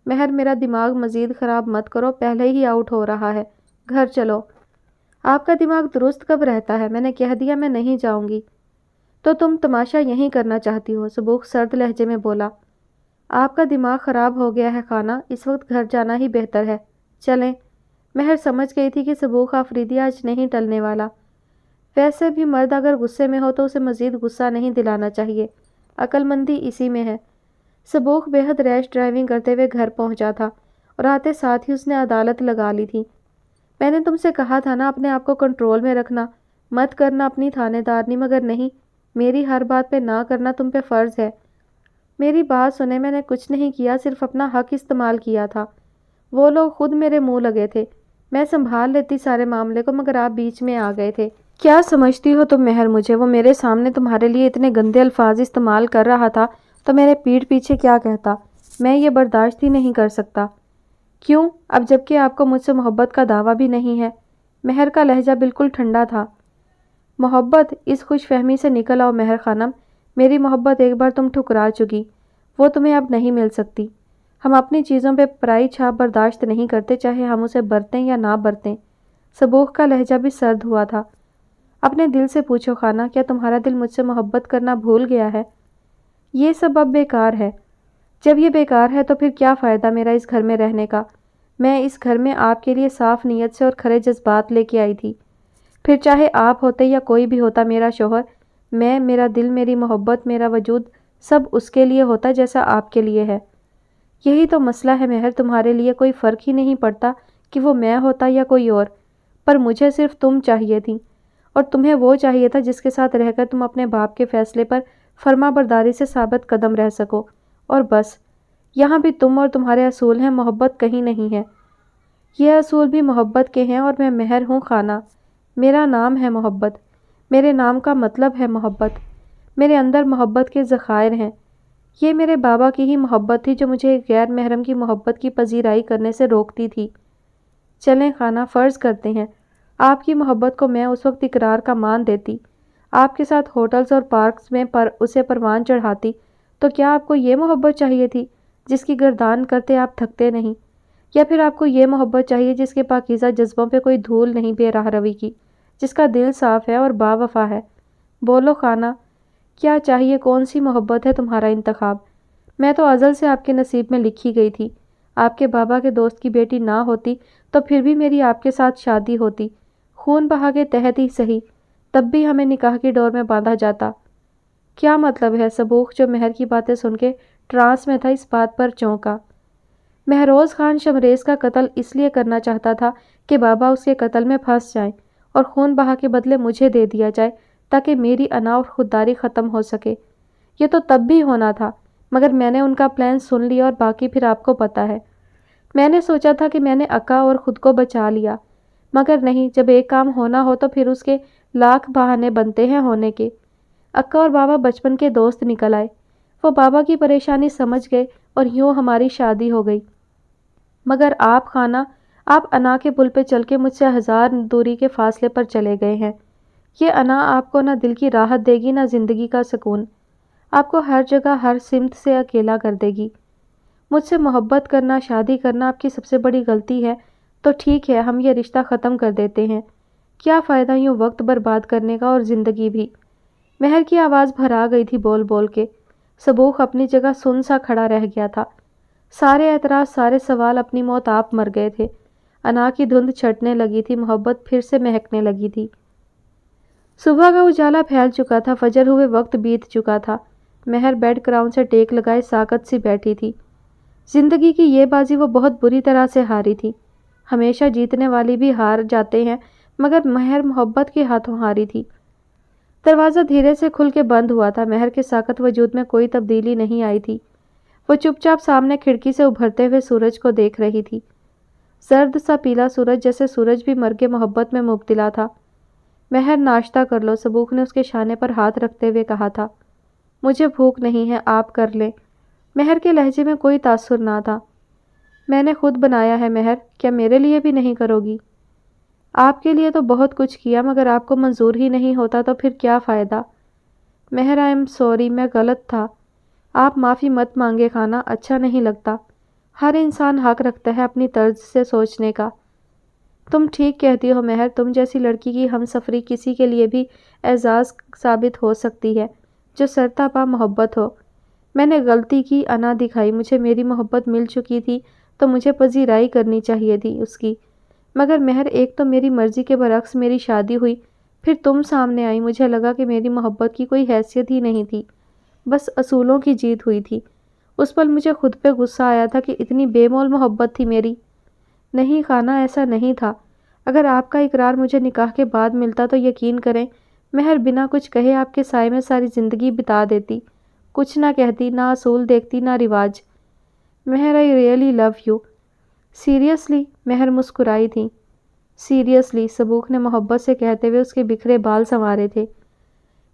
مہر، میرا دماغ مزید خراب مت کرو، پہلے ہی آؤٹ ہو رہا ہے۔ گھر چلو۔ آپ کا دماغ درست کب رہتا ہے؟ میں نے کہہ دیا میں نہیں جاؤں گی۔ تو تم تماشا یہیں کرنا چاہتی ہو؟ سبوخ سرد لہجے میں بولا۔ آپ کا دماغ خراب ہو گیا ہے خانہ، اس وقت گھر جانا ہی بہتر ہے، چلیں۔ مہر سمجھ گئی تھی کہ سبوخ آفریدی آج نہیں ٹلنے والا۔ ویسے بھی مرد اگر غصے میں ہو تو اسے مزید غصہ نہیں دلانا چاہیے، عقل مندی اسی میں ہے۔ سبوخ بے حد ریش ڈرائیونگ کرتے ہوئے گھر پہنچا تھا اور آتے ساتھ ہی اس نے عدالت لگا لی تھی۔ میں نے تم سے کہا تھا نا اپنے آپ کو کنٹرول میں رکھنا، مت کرنا اپنی تھانے دارنی، مگر نہیں، میری ہر بات پہ نہ کرنا تم پہ فرض ہے۔ میری بات سنیں، میں نے کچھ نہیں کیا، صرف اپنا حق استعمال کیا تھا۔ وہ لوگ خود میرے منہ لگے تھے، میں سنبھال لیتی سارے معاملے کو، مگر آپ بیچ میں آ گئے تھے۔ کیا سمجھتی ہو تم مہر مجھے؟ وہ میرے سامنے تمہارے لیے اتنے گندے الفاظ استعمال کر رہا تھا تو میرے پیٹھ پیچھے کیا کہتا؟ میں یہ برداشت ہی نہیں کر سکتا۔ کیوں؟ اب جبکہ آپ کو مجھ سے محبت کا دعویٰ بھی نہیں ہے۔ مہر کا لہجہ بالکل ٹھنڈا تھا۔ محبت؟ اس خوش فہمی سے نکل آؤ مہر خانم، میری محبت ایک بار تم ٹھکرا چکی، وہ تمہیں اب نہیں مل سکتی۔ ہم اپنی چیزوں پہ پرائی چھاپ برداشت نہیں کرتے، چاہے ہم اسے برتیں یا نہ برتیں۔ سبوخ کا لہجہ بھی سرد ہوا تھا۔ اپنے دل سے پوچھو خانہ، کیا تمہارا دل مجھ سے محبت کرنا بھول گیا ہے؟ یہ سب اب بیکار ہے۔ جب یہ بیکار ہے تو پھر کیا فائدہ میرا اس گھر میں رہنے کا؟ میں اس گھر میں آپ کے لیے صاف نیت سے اور کھرے جذبات لے کے آئی تھی۔ پھر چاہے آپ ہوتے یا کوئی بھی ہوتا میرا شوہر، میں، میرا دل، میری محبت، میرا وجود، سب اس کے لیے ہوتا جیسا آپ کے لیے ہے۔ یہی تو مسئلہ ہے مہر، تمہارے لیے کوئی فرق ہی نہیں پڑتا کہ وہ میں ہوتا یا کوئی اور، پر مجھے صرف تم چاہیے تھی، اور تمہیں وہ چاہیے تھا جس کے ساتھ رہ کر تم اپنے باپ کے فیصلے پر فرما برداری سے ثابت قدم رہ سکو، اور بس۔ یہاں بھی تم اور تمہارے اصول ہیں، محبت کہیں نہیں ہے۔ یہ اصول بھی محبت کے ہیں اور میں مہر ہوں خانہ، میرا نام ہے محبت، میرے نام کا مطلب ہے محبت، میرے اندر محبت کے ذخائر ہیں۔ یہ میرے بابا کی ہی محبت تھی جو مجھے ایک غیر محرم کی محبت کی پذیرائی کرنے سے روکتی تھی۔ چلیں خانہ، فرض کرتے ہیں آپ کی محبت کو میں اس وقت اقرار کا مان دیتی، آپ کے ساتھ ہوٹلز اور پارکس میں اسے پروان چڑھاتی، تو کیا آپ کو یہ محبت چاہیے تھی جس کی گردان کرتے آپ تھکتے نہیں؟ یا پھر آپ کو یہ محبت چاہیے جس کے پاکیزہ جذبوں پہ کوئی دھول نہیں بے راہ روی کی، جس کا دل صاف ہے اور باوفا ہے؟ بولو خانہ، کیا چاہیے؟ کون سی محبت ہے تمہارا انتخاب؟ میں تو ازل سے آپ کے نصیب میں لکھی گئی تھی۔ آپ کے بابا کے دوست کی بیٹی نہ ہوتی تو پھر بھی میری آپ کے ساتھ شادی ہوتی، خون بہا کے تحت ہی صحیح، تب بھی ہمیں نکاح کی ڈور میں باندھا جاتا۔ کیا مطلب ہے؟ سبوخ جو مہر کی باتیں سن کے ٹرانس میں تھا اس بات پر چونکا۔ مہروز خان شمریز کا قتل اس لیے کرنا چاہتا تھا کہ بابا اس کے قتل میں پھنس جائیں اور خون بہا کے بدلے مجھے دے دیا جائے تاکہ میری انا اور خودداری ختم ہو سکے۔ یہ تو تب بھی ہونا تھا، مگر میں نے ان کا پلان سن لیا اور باقی پھر آپ کو پتہ ہے۔ میں نے سوچا تھا کہ میں نے اکا اور خود کو بچا لیا، مگر نہیں، جب ایک کام ہونا ہو تو پھر اس کے لاکھ بہانے بنتے ہیں ہونے کے۔ اکا اور بابا بچپن کے دوست نکل آئے، وہ بابا کی پریشانی سمجھ گئے اور یوں ہماری شادی ہو گئی۔ مگر آپ خانہ، آپ انا کے پل پہ چل کے مجھ سے 1000 دوری کے فاصلے پر چلے گئے ہیں۔ یہ انا آپ کو نہ دل کی راحت دے گی نہ زندگی کا سکون، آپ کو ہر جگہ ہر سمت سے اکیلا کر دے گی۔ مجھ سے محبت کرنا، شادی کرنا آپ کی سب سے بڑی غلطی ہے تو ٹھیک ہے، ہم یہ رشتہ ختم کر دیتے ہیں۔ کیا فائدہ یوں وقت برباد کرنے کا اور زندگی بھی۔ مہر کی آواز بھرا گئی تھی بول بول کے۔ صبوح اپنی جگہ سن سا کھڑا رہ گیا تھا۔ سارے اعتراض، سارے سوال اپنی موت آپ مر گئے تھے۔ انا کی دھند چھٹنے لگی تھی، محبت پھر سے مہکنے لگی تھی۔ صبح کا اجالا پھیل چکا تھا، فجر ہوئے وقت بیت چکا تھا۔ مہر بیڈ کراؤن سے ٹیک لگائے ساکت سی بیٹھی تھی۔ زندگی کی یہ بازی وہ بہت بری طرح سے ہاری تھی۔ ہمیشہ جیتنے والی بھی ہار جاتے ہیں، مگر مہر محبت کے ہاتھوں ہاری تھی۔ دروازہ دھیرے سے کھل کے بند ہوا تھا۔ مہر کے ساکت وجود میں کوئی تبدیلی نہیں آئی تھی۔ وہ چپ چاپ سامنے کھڑکی سے ابھرتے ہوئے سورج کو دیکھ رہی تھی۔ زرد سا پیلا سورج، جیسے سورج بھی مر کے محبت میں مبتلا تھا۔ مہر ناشتہ کر لو، صبوح نے اس کے شانے پر ہاتھ رکھتے ہوئے کہا تھا۔ مجھے بھوک نہیں ہے، آپ کر لیں۔ مہر کے لہجے میں کوئی تاثر نہ تھا۔ میں نے خود بنایا ہے مہر، کیا میرے لیے بھی نہیں کرو گی؟ آپ کے لیے تو بہت کچھ کیا، مگر آپ کو منظور ہی نہیں ہوتا تو پھر کیا فائدہ؟ مہر آئی ایم سوری، میں غلط تھا۔ آپ معافی مت مانگے خانہ، اچھا نہیں لگتا۔ ہر انسان حق رکھتا ہے اپنی طرز سے سوچنے کا۔ تم ٹھیک کہتی ہو مہر، تم جیسی لڑکی کی ہم سفری کسی کے لیے بھی اعزاز ثابت ہو سکتی ہے جو سرتاپا محبت ہو۔ میں نے غلطی کی، انا دکھائی، مجھے میری محبت مل چکی تھی تو مجھے پذیرائی کرنی چاہیے تھی اس کی۔ مگر مہر، ایک تو میری مرضی کے برعکس میری شادی ہوئی، پھر تم سامنے آئی، مجھے لگا کہ میری محبت کی کوئی حیثیت ہی نہیں تھی، بس اصولوں کی جیت ہوئی تھی۔ اس پل مجھے خود پہ غصہ آیا تھا کہ اتنی بے مول محبت تھی میری۔ نہیں خانہ، ایسا نہیں تھا۔ اگر آپ کا اقرار مجھے نکاح کے بعد ملتا تو یقین کریں مہر بنا کچھ کہے آپ کے سائے میں ساری زندگی بتا دیتی، کچھ نہ کہتی، نہ اصول دیکھتی، نہ رواج۔ Mehr, I really love you. Seriously? Mehr مسکرائی تھی۔ سیریسلی، صبوح نے محبت سے کہتے ہوئے اس کے بکھرے بال سنوارے تھے۔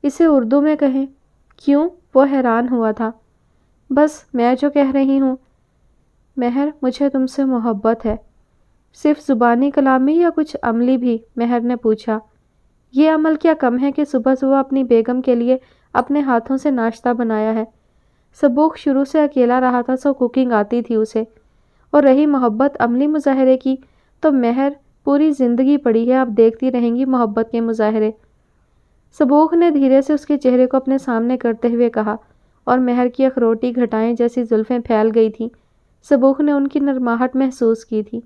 اسے اردو میں کہیں۔ کیوں؟ وہ حیران ہوا تھا۔ بس میں جو کہہ رہی ہوں۔ مہر، مجھے تم سے محبت ہے۔ صرف زبانی کلام میں یا کچھ عملی بھی؟ مہر نے پوچھا۔ یہ عمل کیا کم ہے کہ صبح صبح اپنی بیگم کے لیے اپنے ہاتھوں سے ناشتہ بنایا ہے۔ صبوح شروع سے اکیلا رہا تھا، سو کوکنگ آتی تھی اسے۔ اور رہی محبت عملی مظاہرے کی، تو مہر پوری زندگی پڑی ہے، اب دیکھتی رہیں گی محبت کے مظاہرے۔ صبوح نے دھیرے سے اس کے چہرے کو اپنے سامنے کرتے ہوئے کہا، اور مہر کی اخروٹی گھٹائیں جیسی زلفیں پھیل گئی تھیں۔ صبوح نے ان کی نرماہٹ محسوس کی تھی۔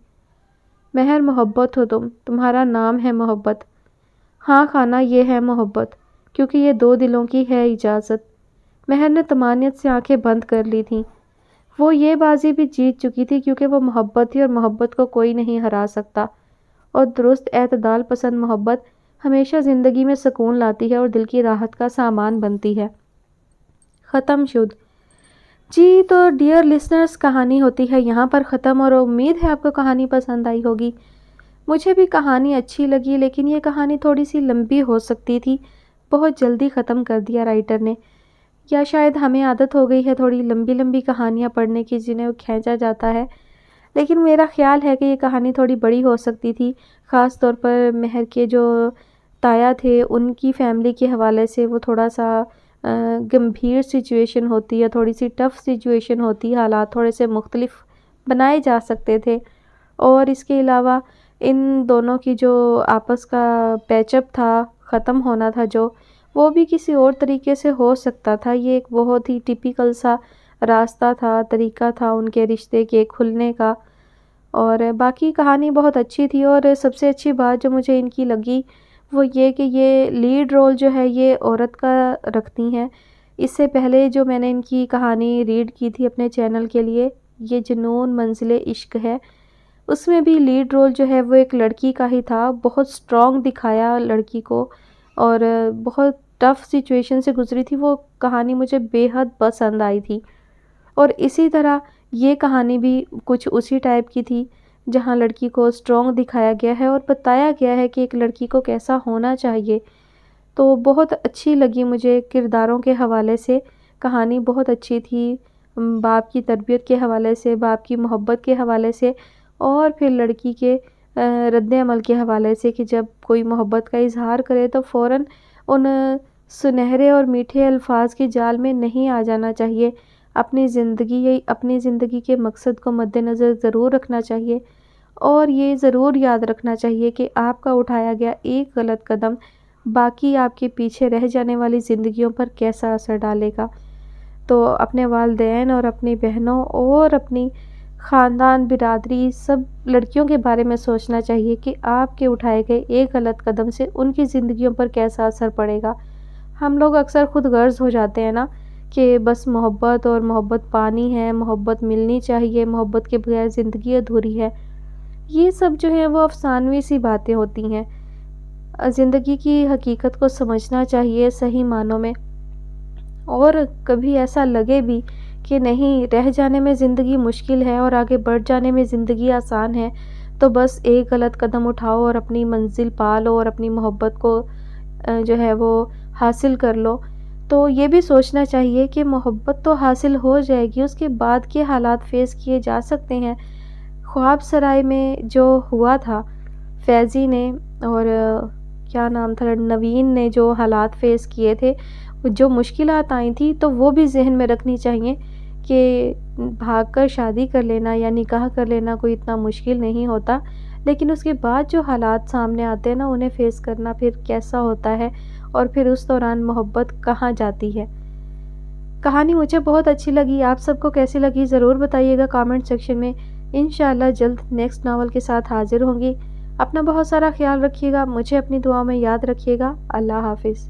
مہر، محبت ہو تم، تمہارا نام ہے محبت۔ ہاں خانہ، یہ ہے محبت، کیونکہ یہ دو دلوں کی ہے اجازت۔ مہر نے طمانیت سے آنکھیں بند کر لی تھیں۔ وہ یہ بازی بھی جیت چکی تھی کیونکہ وہ محبت تھی اور محبت کو کوئی نہیں ہرا سکتا۔ اور درست اعتدال پسند محبت ہمیشہ زندگی میں سکون لاتی ہے اور دل کی راحت کا سامان بنتی ہے۔ ختم شد۔ جی تو ڈیئر لسنرز، کہانی ہوتی ہے یہاں پر ختم، اور امید ہے آپ کو کہانی پسند آئی ہوگی۔ مجھے بھی کہانی اچھی لگی، لیکن یہ کہانی تھوڑی سی لمبی ہو سکتی تھی، بہت جلدی ختم کر دیا رائٹر نے، یا شاید ہمیں عادت ہو گئی ہے تھوڑی لمبی لمبی کہانیاں پڑھنے کی جنہیں کھینچا جاتا ہے۔ لیکن میرا خیال ہے کہ یہ کہانی تھوڑی بڑی ہو سکتی تھی، خاص طور پر مہر کے جو تایا تھے ان کی فیملی کے حوالے سے وہ تھوڑا سا گمبھیر سچویشن ہوتی ہے، تھوڑی سی ٹف سچویشن ہوتی ہے، حالات تھوڑے سے مختلف بنائے جا سکتے تھے۔ اور اس کے علاوہ ان دونوں کی جو آپس کا پیچ اپ تھا، ختم ہونا تھا جو، وہ بھی کسی اور طریقے سے ہو سکتا تھا۔ یہ ایک بہت ہی ٹیپیکل سا راستہ تھا، طریقہ تھا ان کے رشتے کے کھلنے کا۔ اور باقی کہانی بہت اچھی تھی، اور سب سے اچھی بات جو مجھے ان کی لگی وہ یہ کہ یہ لیڈ رول جو ہے یہ عورت کا رکھتی ہیں۔ اس سے پہلے جو میں نے ان کی کہانی ریڈ کی تھی اپنے چینل کے لیے، یہ جنون منزل عشق ہے، اس میں بھی لیڈ رول جو ہے وہ ایک لڑکی کا ہی تھا۔ بہت سٹرونگ دکھایا لڑکی کو، اور بہت ٹف سچویشن سے گزری تھی۔ وہ کہانی مجھے بے حد پسند آئی تھی، اور اسی طرح یہ کہانی بھی کچھ اسی ٹائپ کی تھی، جہاں لڑکی کو سٹرونگ دکھایا گیا ہے اور بتایا گیا ہے کہ ایک لڑکی کو کیسا ہونا چاہیے۔ تو بہت اچھی لگی مجھے کرداروں کے حوالے سے، کہانی بہت اچھی تھی، باپ کی تربیت کے حوالے سے، باپ کی محبت کے حوالے سے، اور پھر لڑکی کے رد عمل کے حوالے سے کہ جب کوئی محبت کا اظہار کرے تو فوراً ان سنہرے اور میٹھے الفاظ کے جال میں نہیں آ جانا چاہیے، اپنی زندگی کے مقصد کو مد نظر ضرور رکھنا چاہیے، اور یہ ضرور یاد رکھنا چاہیے کہ آپ کا اٹھایا گیا ایک غلط قدم باقی آپ کے پیچھے رہ جانے والی زندگیوں پر کیسا اثر ڈالے گا۔ تو اپنے والدین اور اپنی بہنوں اور اپنی خاندان، برادری، سب لڑکیوں کے بارے میں سوچنا چاہیے کہ آپ کے اٹھائے گئے ایک غلط قدم سے ان کی زندگیوں پر کیسا اثر پڑے گا۔ ہم لوگ اکثر خود غرض ہو جاتے ہیں نا، کہ بس محبت اور محبت پانی ہے، محبت ملنی چاہیے، محبت کے بغیر زندگی ادھوری ہے۔ یہ سب جو ہے وہ افسانوی سی باتیں ہوتی ہیں۔ زندگی کی حقیقت کو سمجھنا چاہیے صحیح معنوں میں، اور کبھی ایسا لگے بھی کہ نہیں، رہ جانے میں زندگی مشکل ہے اور آگے بڑھ جانے میں زندگی آسان ہے، تو بس ایک غلط قدم اٹھاؤ اور اپنی منزل پا لو اور اپنی محبت کو جو ہے وہ حاصل کر لو۔ تو یہ بھی سوچنا چاہیے کہ محبت تو حاصل ہو جائے گی، اس کے بعد کے حالات فیس کیے جا سکتے ہیں۔ خواب سرائے میں جو ہوا تھا، فیضی نے اور کیا نام تھا، نوین نے جو حالات فیس کیے تھے، جو مشکلات آئی تھیں، تو وہ بھی ذہن میں رکھنی چاہیے کہ بھاگ کر شادی کر لینا یا نکاح کر لینا کوئی اتنا مشکل نہیں ہوتا، لیکن اس کے بعد جو حالات سامنے آتے ہیں نا، انہیں فیس کرنا پھر کیسا ہوتا ہے، اور پھر اس دوران محبت کہاں جاتی ہے۔ کہانی مجھے بہت اچھی لگی، آپ سب کو کیسی لگی ضرور بتائیے گا کامنٹ سیکشن میں۔ انشاءاللہ جلد نیکسٹ ناول کے ساتھ حاضر ہوں گی۔ اپنا بہت سارا خیال رکھیے گا، مجھے اپنی دعا میں یاد رکھیے گا۔ اللہ حافظ۔